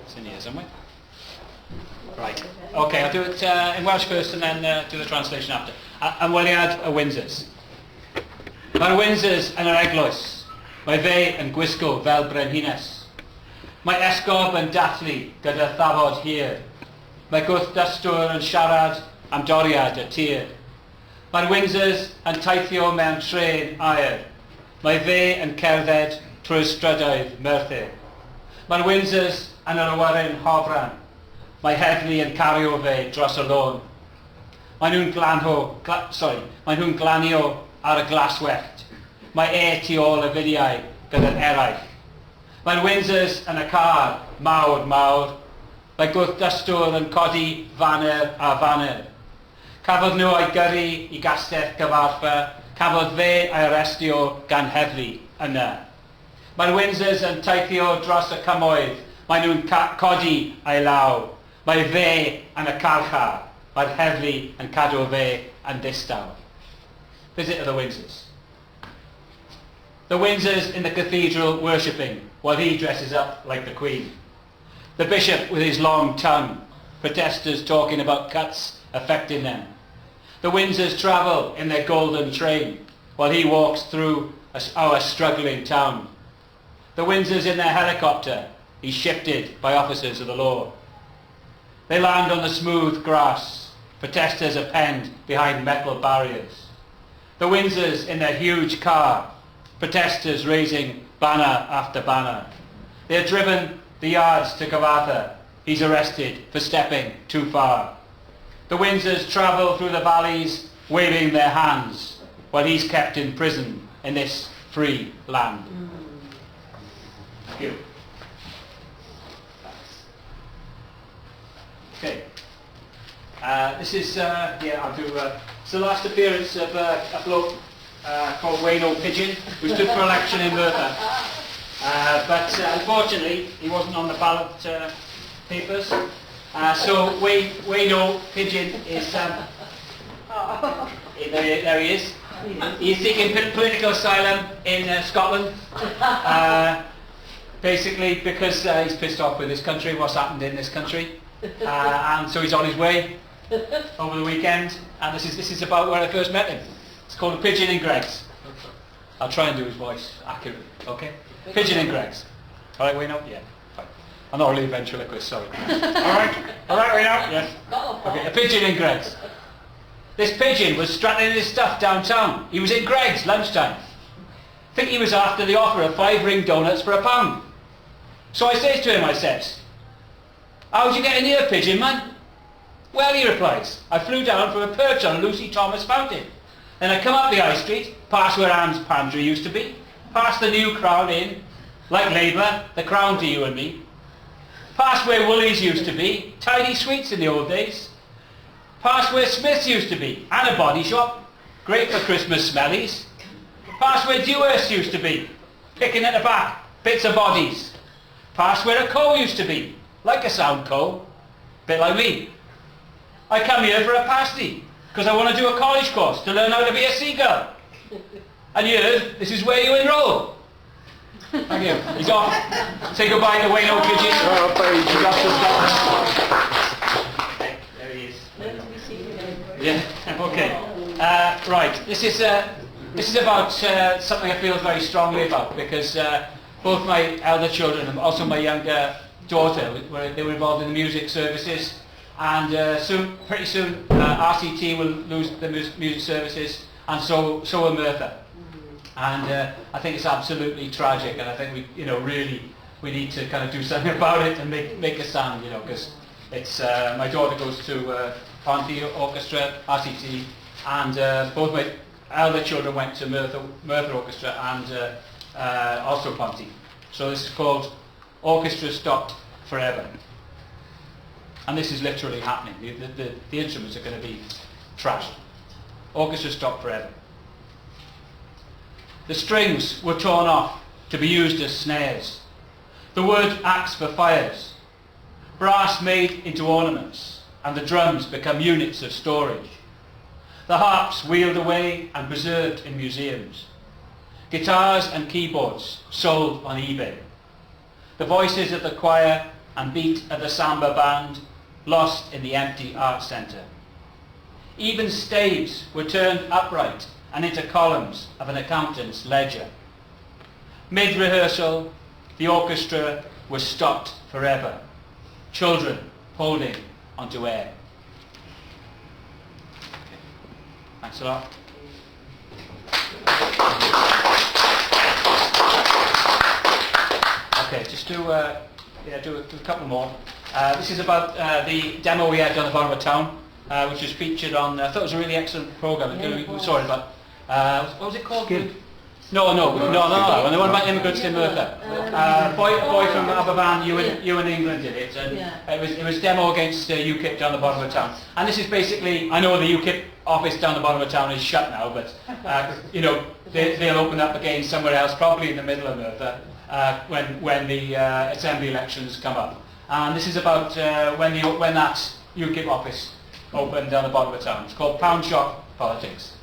It's in here somewhere. Right. Okay, I'll do it in Welsh first and then do the translation after. And wyliad y Windsors. Mae'r Windsors yn yr eglwys. Mae fe yn gwisgo fel brenhines. Mae esgob yn dathlu gyda thafod hir. Mae gwrth dystwr yn siarad am doriad y tir. Mae'r Windsors yn teithio mewn tren aer. Mae fe yn cerdded trwy'r strydoedd Merthyr. Mae'r Windsors yn yr awyren hofran. Mae heddlu yn cario fe dros y lôn. Mae nhw'n glanio ar y glaswellt. Mae tu ôl y fidiau gyda'r eraill. Mae'r Windsors yn y car mawr mawr. Mae gwrth dystwr yn codi faner a faner. Cafodd nhw o'i gyrru i gastell Cyfarthfa. Cafodd fe ei arestio gan heddlu yna. Mae'r Windsors yn teithio dros y cymoedd. Mae nhw'n codi ei law. Mae fe yn y carchar. Mae'r heddlu yn cadw fe yn ddistaw. Visit of the Windsors. The Windsors in the cathedral worshipping while he dresses up like the Queen. The bishop with his long tongue. Protesters talking about cuts affecting them. The Windsors travel in their golden train while he walks through our struggling town. The Windsors in their helicopter. He's shifted by officers of the law. They land on the smooth grass. Protesters are penned behind metal barriers. The Windsors in their huge car. Protesters raising banner after banner. They are driven the yards to Cyfarthfa. He's arrested for stepping too far. The Windsors travel through the valleys waving their hands while he's kept in prison in this free land. Thank you. Okay. This is, I'll do, it's the last appearance of a bloke called Wayno Pigeon, who stood for election in Merthyr. But unfortunately, he wasn't on the ballot papers. So Wayno Pigeon is, there he is. He's seeking political asylum in Scotland. Basically because he's pissed off with this country, what's happened in this country. And so he's on his way over the weekend. And this is about where I first met him. It's called A Pigeon in Greg's. I'll try and do his voice accurately, okay? Pigeon in Greg's. All right, Wayno? Yeah, fine. I'm not really a ventriloquist, sorry. All right, Wayno? Yes. Okay, A Pigeon in Greg's. This pigeon was straddling his stuff downtown. He was in Greg's lunchtime. I think he was after the offer of 5 ring donuts for £1. So I says to him, I says, "How'd you get in here, pigeon man?" "Well," he replies, "I flew down from a perch on a Lucy Thomas fountain. Then I come up the high street, past where Anne's pantry used to be, past the new Crown Inn, like Labour, the Crown to you and me, past where Woolies used to be, tidy sweets in the old days, past where Smith's used to be, and a body shop, great for Christmas smellies, past where Dewhurst used to be, picking at the back, bits of bodies, past where a coal used to be, like a sound coal, bit like me. I come here for a pasty, because I want to do a college course to learn how to be a seagull. And here, this is where you enroll." Thank you. He's off. Say goodbye to Wayno Pigeon. He's off to Scotland. Okay, there he is. Yeah, okay. Right, this is about something I feel very strongly about, because both my elder children and also my younger daughter, they were involved in the music services, and pretty soon RCT will lose the music services, and so will Merthyr. And I think it's absolutely tragic, and I think we need to kind of do something about it and make a stand, because it's my daughter goes to Ponty Orchestra, RCT, and both my elder children went to Merthyr Orchestra and also Ponty. So this is called Orchestra Stopped Forever. And this is literally happening. The instruments are going to be trashed. Orchestra stopped forever. The strings were torn off to be used as snares. The wood axed for fires. Brass made into ornaments, and the drums become units of storage. The harps wheeled away and preserved in museums. Guitars and keyboards sold on eBay. The voices of the choir and beat of the samba band lost in the empty art centre. Even staves were turned upright and into columns of an accountant's ledger. Mid-rehearsal, the orchestra was stopped forever. Children holding onto air. Okay. Thanks a lot. Okay, just do a couple more. This is about the demo we had on the bottom of town, which was featured on. I thought it was a really excellent program. Sorry, but what was it called? No. And the one about immigrants in Merthyr. Boy from Aberfan, you in England did it, and it was demo against UKIP down the bottom of town. And this is basically, I know the UKIP office down the bottom of town is shut now, but you know, they'll open up again somewhere else, probably in the middle of Merthyr, when the assembly elections come up. And this is about when that UKIP office opened down the bottom of town. It's called Pound Shop Politics.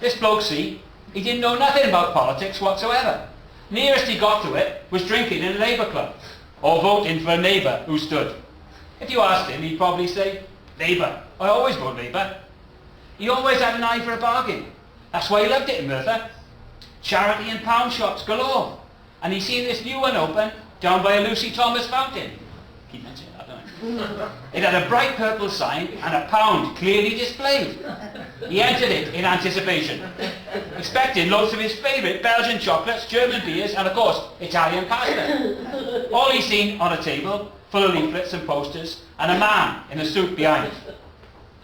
This bloke, see, he didn't know nothing about politics whatsoever. Nearest he got to it was drinking in a Labour club, or voting for a neighbour who stood. If you asked him, he'd probably say, Labour, I always vote Labour. He always had an eye for a bargain. That's why he loved it in Merthyr. Charity and pound shops galore. And he seen this new one open down by a Lucy Thomas fountain. Keep mentioning that, don't I? It had a bright purple sign and a pound clearly displayed. He entered it in anticipation, expecting loads of his favourite Belgian chocolates, German beers and of course Italian pasta. All he seen on a table full of leaflets and posters and a man in a suit behind.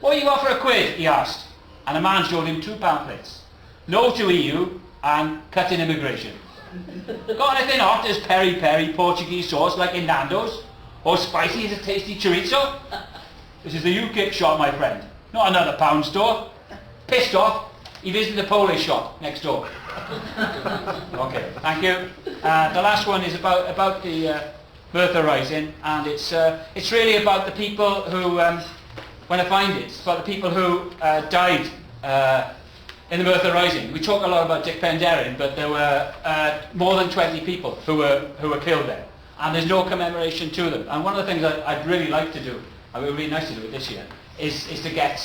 What do you offer a quid? He asked, and a man showed him 2 pamphlets. No to EU and cutting immigration. Got anything hot as peri-peri Portuguese sauce like in Nando's? Or spicy as a tasty chorizo? This is the UKIP shop, my friend, not another pound store. Pissed off, he visited the Polish shop next door. Okay, thank you. The last one is about the MERTHYR Rising, and it's really about the people who, when I find it, it's about the people who died in the MERTHYR Rising. We talk a lot about Dick Penderyn, but there were more than 20 people who were killed there, and there's no commemoration to them. And one of the things I'd really like to do, it would be nice to do it this year, is to get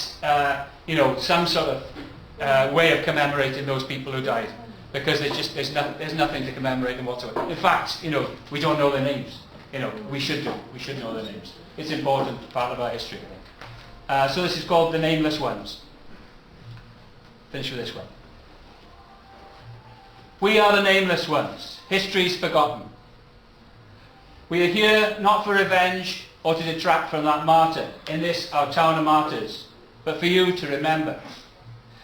you know, some sort of way of commemorating those people who died, because there's nothing to commemorate them whatsoever. In fact, you know, we don't know their names. You know, we should know their names. It's an important part of our history, I think. So this is called The Nameless Ones. Finish with this one. We are the nameless ones, history's forgotten. We are here not for revenge or to detract from that martyr in this our town of martyrs, but for you to remember.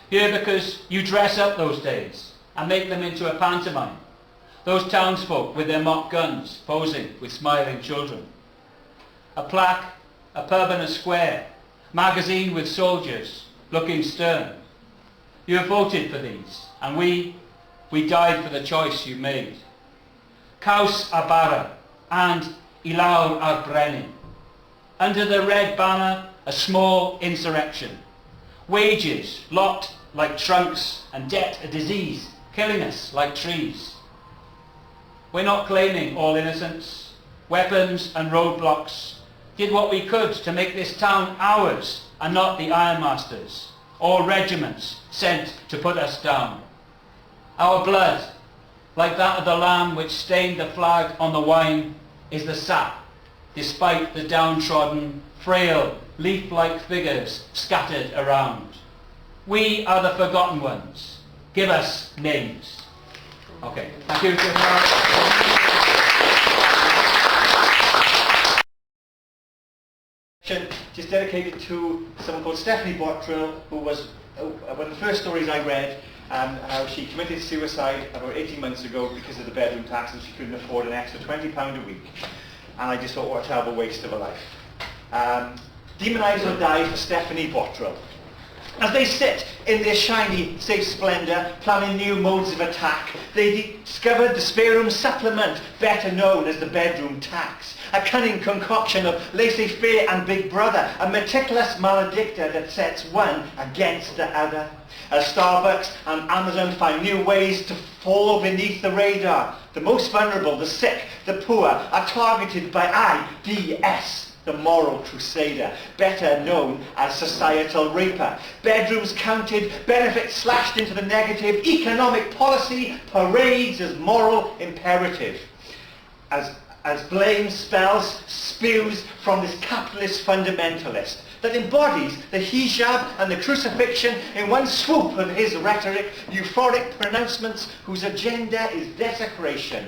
Here because you dress up those days and make them into a pantomime. Those townsfolk with their mock guns posing with smiling children. A plaque, a pub and a square, magazine with soldiers looking stern. You have voted for these, and we died for the choice you made. Caws a bara and Ilaw ar Brenin. Under the red banner, a small insurrection. Wages locked like trunks and debt a disease, killing us like trees. We're not claiming all innocence. Weapons and roadblocks did what we could to make this town ours and not the ironmasters or regiments sent to put us down. Our blood, like that of the lamb which stained the flag on the wine, is the sap, despite the downtrodden, frail, leaf-like figures scattered around. We are the forgotten ones. Give us names. Okay, thank you. Just dedicated to someone called Stephanie Bottrill, who was one of the first stories I read, how she committed suicide about 18 months ago because of the bedroom tax, and she couldn't afford an extra £20 a week. And I just thought, what a terrible waste of a life. Demonise or die for Stephanie Bottrill. As they sit in their shiny, safe splendour, planning new modes of attack, they discovered the spare room supplement, better known as the bedroom tax. A cunning concoction of laissez-faire and big brother, a meticulous maledictor that sets one against the other. As Starbucks and Amazon find new ways to fall beneath the radar, the most vulnerable, the sick, the poor, are targeted by IDS. The moral crusader, better known as societal raper. Bedrooms counted, benefits slashed into the negative, economic policy parades as moral imperative. As blame spews from this capitalist fundamentalist that embodies the hijab and the crucifixion in one swoop of his rhetoric, euphoric pronouncements whose agenda is desecration,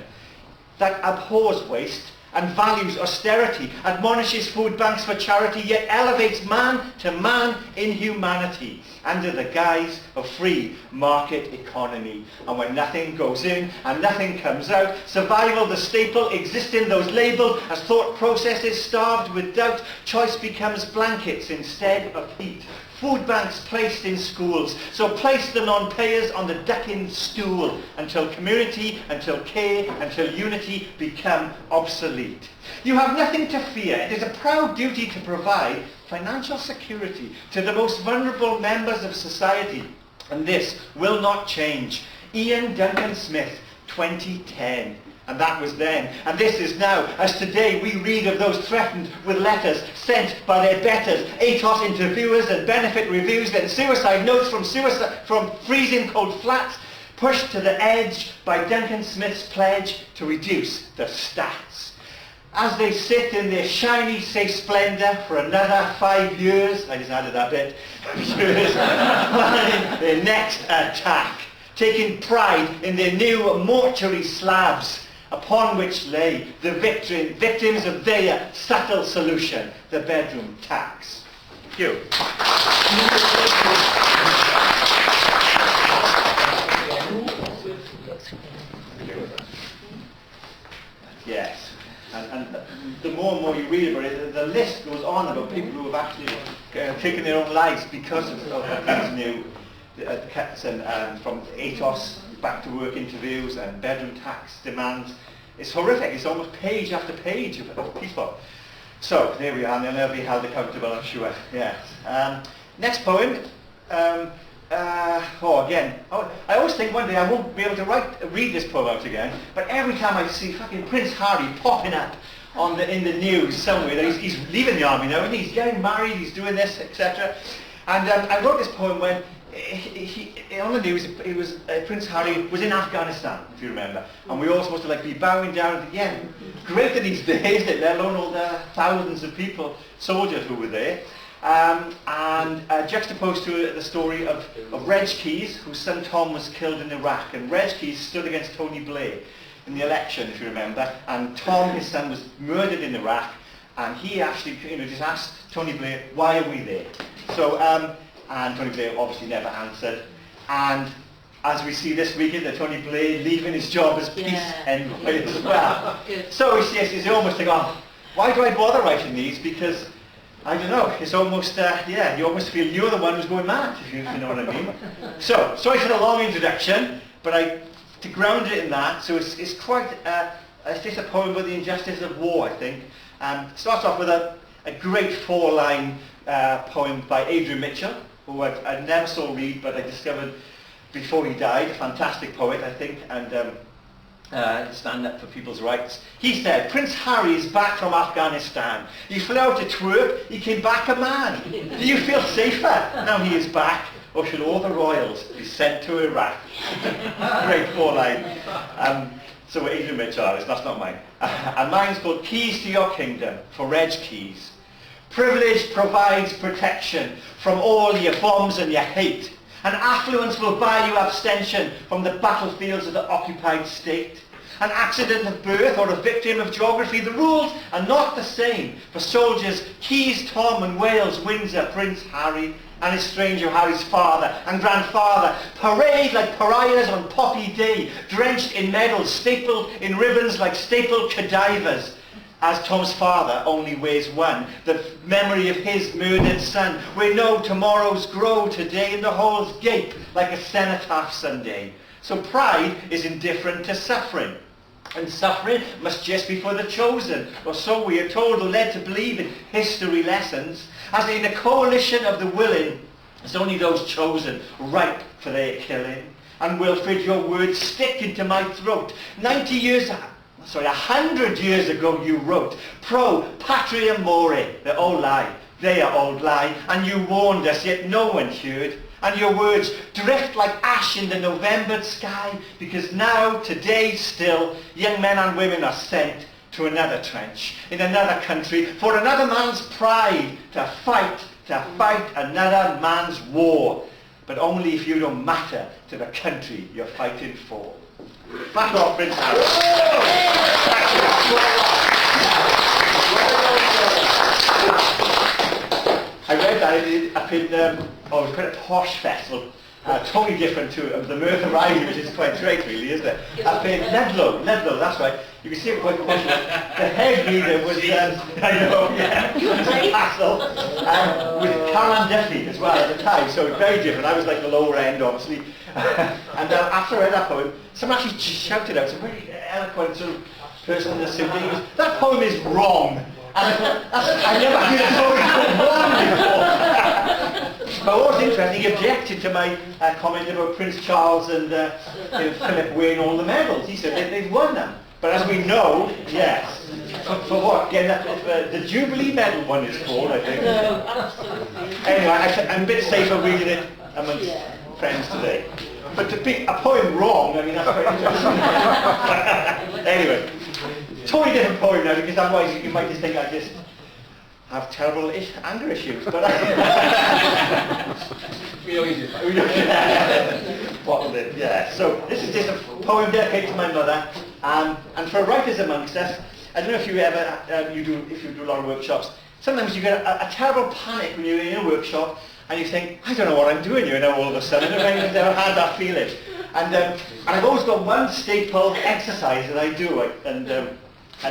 that abhors waste and values austerity, admonishes food banks for charity, yet elevates man to man in humanity under the guise of free market economy. And when nothing goes in and nothing comes out, survival, the staple, existing, those labelled as thought processes starved with doubt, choice becomes blankets instead of heat. Food banks placed in schools, so place the non-payers on the ducking stool until community, until care, until unity become obsolete. You have nothing to fear. It is a proud duty to provide financial security to the most vulnerable members of society, and this will not change. Ian Duncan Smith, 2010. And that was then. And this is now, as today we read of those threatened with letters sent by their betters, ATOS interviewers and benefit reviews, then suicide notes from freezing cold flats, pushed to the edge by Duncan Smith's pledge to reduce the stats. As they sit in their shiny, safe splendour for another 5 years, I just added that bit, years, planning their next attack, taking pride in their new mortuary slabs, upon which lay the victims of their subtle solution, the bedroom tax. Thank you. Yes, and the more and more you read about it, the list goes on about people who have actually taken their own lives because of these new cuts and from ATOS back to work interviews and bedroom tax demands. It's horrific. It's almost page after page of people. So there we are, and they'll never be held accountable, I'm sure. Yes. Next poem. I always think one day I won't be able to read this poem out again, but every time I see fucking Prince Harry popping up in the news somewhere, that he's leaving the army now, and he's getting married, he's doing this, etc. And I wrote this poem when on the news, Prince Harry was in Afghanistan, if you remember, and we were all supposed to be bowing down at the end. Great that he's there, let alone all the thousands of people, soldiers who were there. And juxtaposed to the story of Reg Keys, whose son Tom was killed in Iraq, and Reg Keys stood against Tony Blair in the election, if you remember, and Tom, his son, was murdered in Iraq, and he actually just asked Tony Blair, why are we there? So, and Tony Blair obviously never answered. And as we see this weekend, that Tony Blair leaving his job as peace envoy as well. So he's almost like, oh, why do I bother writing these? Because, I don't know, it's almost, you almost feel you're the one who's going mad, if you know what I mean. So, sorry for the long introduction, but to ground it in that, so it's quite, it's just a poem about the injustice of war, I think. It starts off with a great 4-line poem by Adrian Mitchell, who I never saw read, but I discovered before he died, a fantastic poet, I think, and stand up for people's rights. He said, Prince Harry is back from Afghanistan. He flew out to twerk, he came back a man. Do you feel safer now he is back? Or should all the royals be sent to Iraq? Great 4-line. So Adrian Mitchell, that's not mine. And mine's called Keys to Your Kingdom, for Reg Keys. Privilege provides protection from all your bombs and your hate. And affluence will buy you abstention from the battlefields of the occupied state. an accident of birth or a victim of geography, the rules are not the same for soldiers Keys, Tom and Wales, Windsor, Prince Harry and his stranger Harry's father and grandfather. Parade like pariahs on Poppy Day, drenched in medals, stapled in ribbons like stapled cadavers. As Tom's father only weighs one, the memory of his murdered son, where no tomorrows grow today and the halls gape like a cenotaph Sunday. So pride is indifferent to suffering. And suffering must just be for the chosen, or so we are told or led to believe in history lessons. As in a coalition of the willing, it's only those chosen ripe for their killing. And Wilfrid, your words stick into my throat. 100 years ago you wrote, pro patria more, they're all lie, they are old lie, and you warned us, yet no one heard. And your words drift like ash in the Novembered sky, because now, today still, young men and women are sent to another trench, in another country, for another man's pride, to fight another man's war. But only if you don't matter to the country you're fighting for. Back off, Prince Harry. I read that up in, it was quite a posh festival, totally different to the Merthyr Rising, which is quite great really, isn't it? Up in Ledlow, that's right. You can see it quite posh. The head reader was, I know, yeah, Castle, with Caroline Duffy as well at the time, so it's very different. I was like the lower end, obviously. And after I read that poem, someone actually shouted out, some very eloquent sort of person in the assembly, that poem is wrong. And I thought, I never heard a poem wrong before. But what was interesting, he objected to my comment about Prince Charles and Philip winning all the medals. He said they've won them. But as we know, yes. For what? Again, the Jubilee medal one is called, I think. No, absolutely. Anyway, I'm a bit safer reading it amongst friends today. But to pick a poem wrong, I mean, that's very interesting. Anyway, totally different poem now, because otherwise you might just think I just have terrible anger issues. But we always do. Bottled it, yeah. So this is just a poem dedicated to my mother, and for writers amongst us. I don't know if you ever if you do a lot of workshops. Sometimes you get a terrible panic when you're in a workshop and you think, I don't know what I'm doing here now all of a sudden. I don't know if you've ever had that feeling. And I've always got one staple exercise that I do, and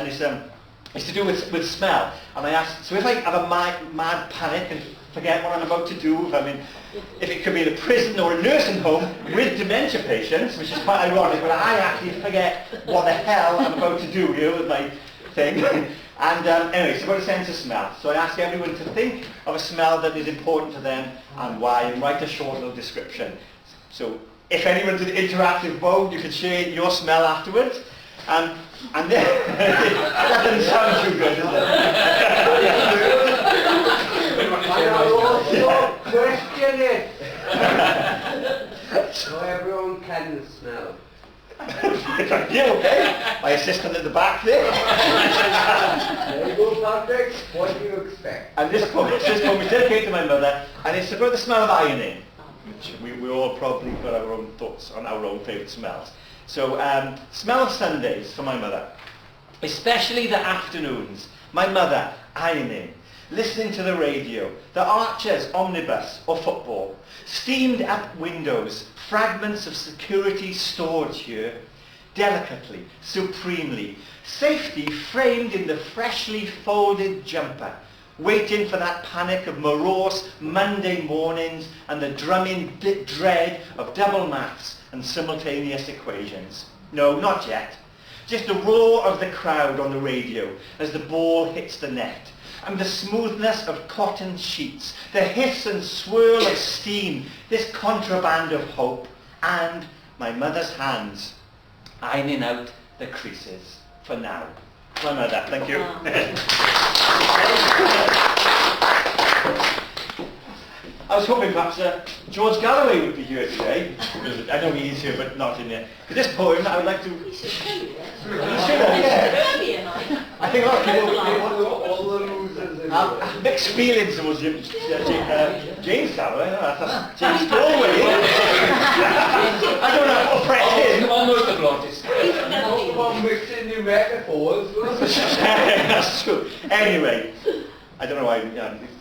it's to do with smell. And I ask, so if I have a mad panic and forget what I'm about to do, if it could be in a prison or a nursing home with dementia patients, which is quite ironic, but I actually forget what the hell I'm about to do here with my thing. And anyway, it's about a sense of smell. So I ask everyone to think of a smell that is important to them and why, and write a short little description. So if anyone's an interactive mode, you can share your smell afterwards. And then, that doesn't sound too good, does it? Question it. So everyone can smell. Yeah, okay. My assistant at the back there. There you go, Patrick. What do you expect? And this poem is dedicated to my mother, and it's about the smell of ironing, which we all probably got our own thoughts on our own favourite smells. So, smell of Sundays for my mother, especially the afternoons. My mother ironing, listening to the radio, the Archers omnibus or football, steamed up windows, fragments of security stored here, delicately, supremely, safety framed in the freshly folded jumper, waiting for that panic of morose Monday mornings and the drumming dread of double maths and simultaneous equations. No, not yet. Just the roar of the crowd on the radio as the ball hits the net, and the smoothness of cotton sheets, the hiss and swirl of steam, this contraband of hope, and my mother's hands ironing out the creases. For now. My mother, thank you. I was hoping perhaps George Galloway would be here today. I know he is here, but not in here. For this poem, I would like to... He should be there. He should have, yeah. Brilliant. I think a lot of people... All the losers in Mixed feelings towards James Galloway. That's James Galway. I don't know, oppress him. Almost a blottist. Talk about mixing new metaphors. That's true. Anyway, I don't know why,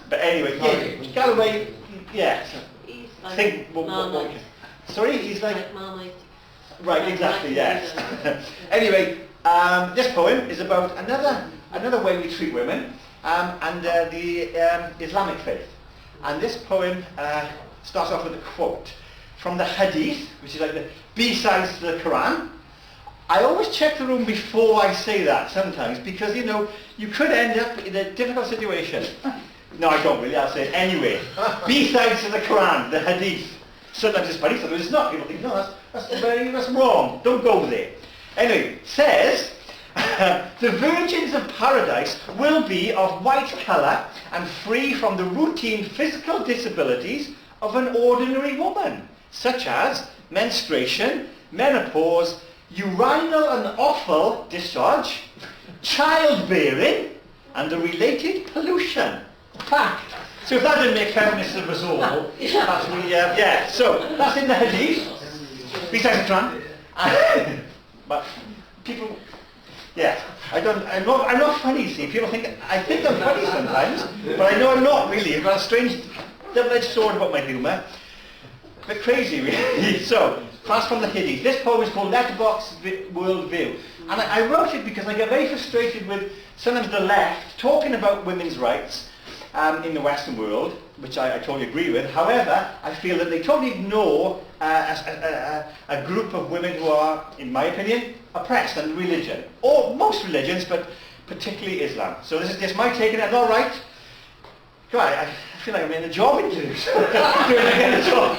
but anyway, yeah, Galloway, yeah. He's like Think, Marmite. sorry, he's like, Marmite. right, exactly, yes. Anyway, this poem is about another way we treat women, and the Islamic faith. And this poem starts off with a quote from the Hadith, which is like the B-sides to the Quran. I always check the room before I say that sometimes, because you know, you could end up in a difficult situation. No, I don't really, I'll say it anyway. B-sides to the Quran, the Hadith. Sometimes it's funny, sometimes it's not. People think, no, that's wrong. Don't go there. Anyway, it says, the virgins of paradise will be of white colour and free from the routine physical disabilities of an ordinary woman, such as menstruation, menopause, urinal and offal discharge, childbearing, and the related pollution. Fact. So if that didn't make feminists of us all, that's really, yeah. So that's in the Hadith, besides the Quran. But people, yeah, I'm not funny. See, people think I think I'm funny sometimes, but I know I'm not really. I've got a strange double-edged sword about my humour. A bit crazy, really. So, fast from the Hadith. This poem is called Letterbox Worldview. And I wrote it because I get very frustrated with sometimes the left talking about women's rights in the Western world, which I totally agree with. However, I feel that they totally ignore a group of women who are, in my opinion, oppressed under religion. Or most religions, but particularly Islam. So this is just my take on it. I'm all right. God, I feel like I'm in a job interview. Doing again a job.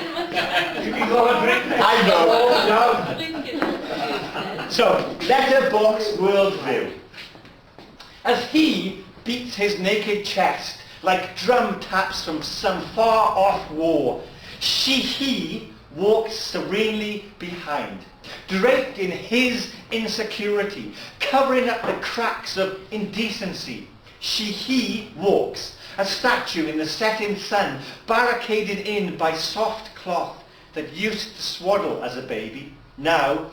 I know. So, letterbox worldview. As he beats his naked chest like drum taps from some far-off war, he walks serenely behind, draped in his insecurity, covering up the cracks of indecency. He walks, a statue in the setting sun, barricaded in by soft cloth that used to swaddle as a baby, now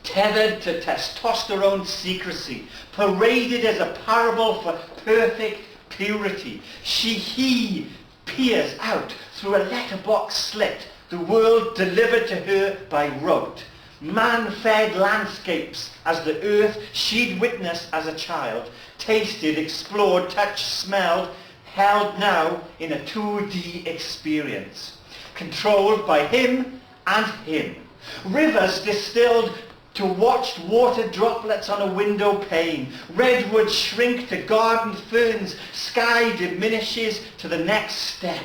tethered to testosterone secrecy, paraded as a parable for perfect purity. He peers out through a letterbox slit, the world delivered to her by rote, man-fed landscapes as the earth she'd witnessed as a child, tasted, explored, touched, smelled, held now in a 2D experience, controlled by him and him. Rivers distilled to watched water droplets on a window pane. Redwoods shrink to garden ferns. Sky diminishes to the next step.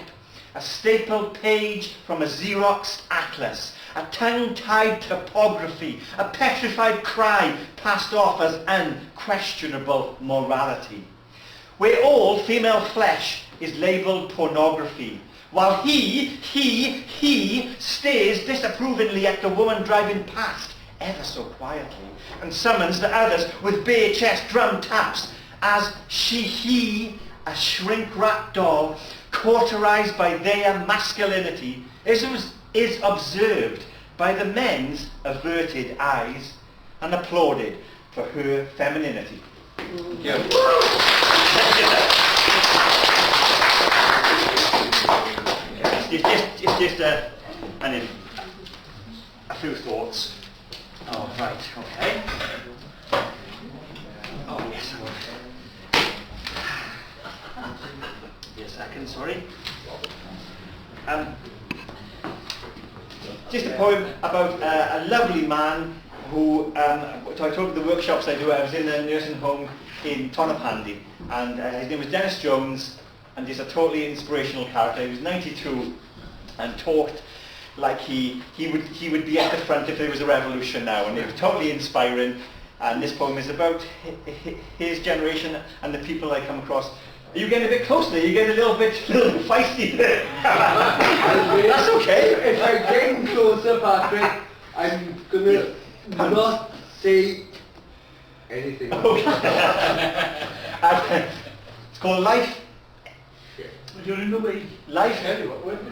A stapled page from a Xerox atlas. A tongue-tied topography. A petrified cry passed off as unquestionable morality. Where all female flesh is labelled pornography. While he stares disapprovingly at the woman driving past, ever so quietly, and summons the others with bare chest drum taps as he, a shrink-wrapped doll, cauterized by their masculinity, is observed by the men's averted eyes and applauded for her femininity. Yeah. It's just a few thoughts. Oh, right, okay. Oh, yes, Give me a second, sorry. Just a poem about a lovely man who, so I told you the workshops I do, I was in a nursing home in Tonopandi, and his name was Dennis Jones, and he's a totally inspirational character. He was 92 and talked like he would be at the front if there was a revolution now, and it was totally inspiring. And this poem is about his generation and the people I come across. Are you getting a bit close there? Are you getting a little bit feisty there? That's okay. If I'm getting closer, Patrick, I'm gonna not say anything. Okay. called Life. You're in the way. Life. Tell you what, when you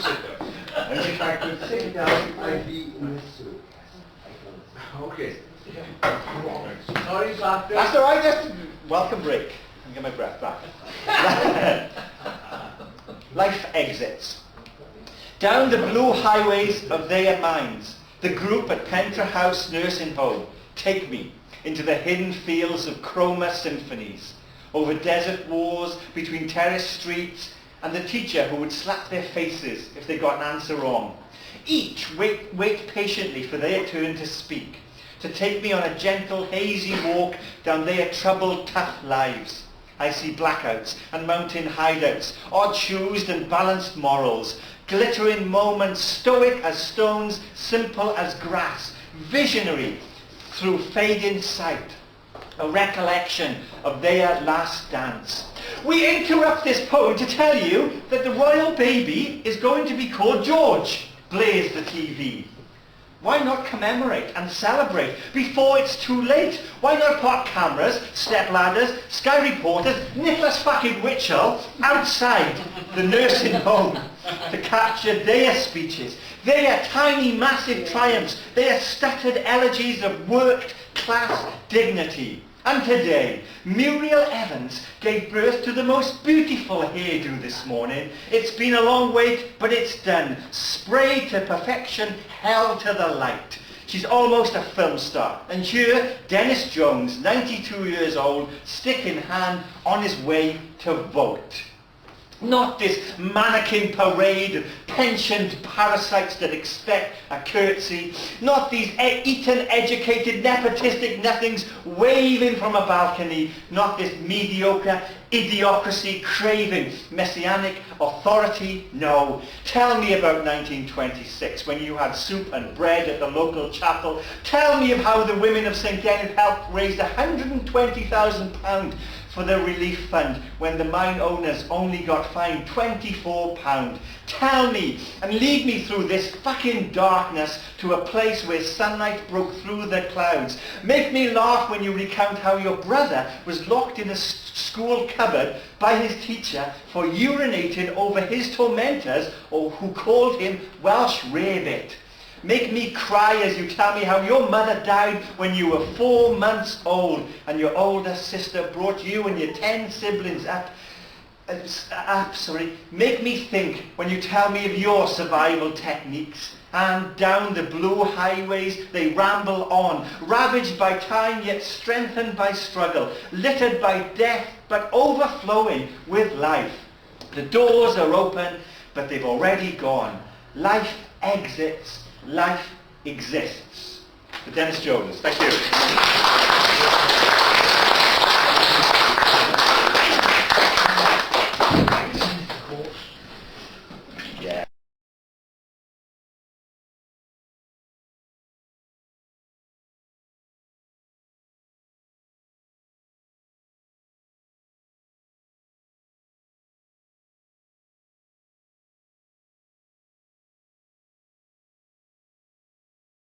sit down. And if I could sit down, I'd be in this suit. Okay. Sorry about that. That's all right. Just welcome break. And get my breath back. Life exits. Down the blue highways of their minds, the group at Pentra House Nursing Home take me into the hidden fields of chroma symphonies, over desert wars between terrace streets, and the teacher who would slap their faces if they got an answer wrong. Each wait patiently for their turn to speak, to take me on a gentle, hazy walk down their troubled, tough lives. I see blackouts and mountain hideouts, odd-shoesed and balanced morals, glittering moments, stoic as stones, simple as grass, visionary through fading sight, a recollection of their last dance. We interrupt this poem to tell you that the royal baby is going to be called George, blazed the TV. Why not commemorate and celebrate before it's too late? Why not park cameras, step ladders, Sky reporters, Nicholas fucking Witchell outside the nursing home to capture their speeches, their tiny massive triumphs, their stuttered elegies of worked class dignity. And today, Muriel Evans gave birth to the most beautiful hairdo this morning. It's been a long wait, but it's done. Sprayed to perfection, held to the light. She's almost a film star. And here, Dennis Jones, 92 years old, stick in hand, on his way to vote. Not this mannequin parade of pensioned parasites that expect a curtsy. Not these Eton educated nepotistic nothings waving from a balcony. Not this mediocre idiocracy craving messianic authority. No. Tell me about 1926 when you had soup and bread at the local chapel. Tell me of how the women of St. Denis helped raise £120,000 for the relief fund when the mine owners only got fined £24. Tell me and lead me through this fucking darkness to a place where sunlight broke through the clouds. Make me laugh when you recount how your brother was locked in a school cupboard by his teacher for urinating over his tormentors, or who called him Welsh Rabbit. Make me cry as you tell me how your mother died when you were 4 months old and your older sister brought you and your 10 siblings up. Make me think when you tell me of your survival techniques. And down the blue highways they ramble on, ravaged by time yet strengthened by struggle, littered by death but overflowing with life. The doors are open, but they've already gone. Life exits. Life exists. For Dennis Jones. Thank you.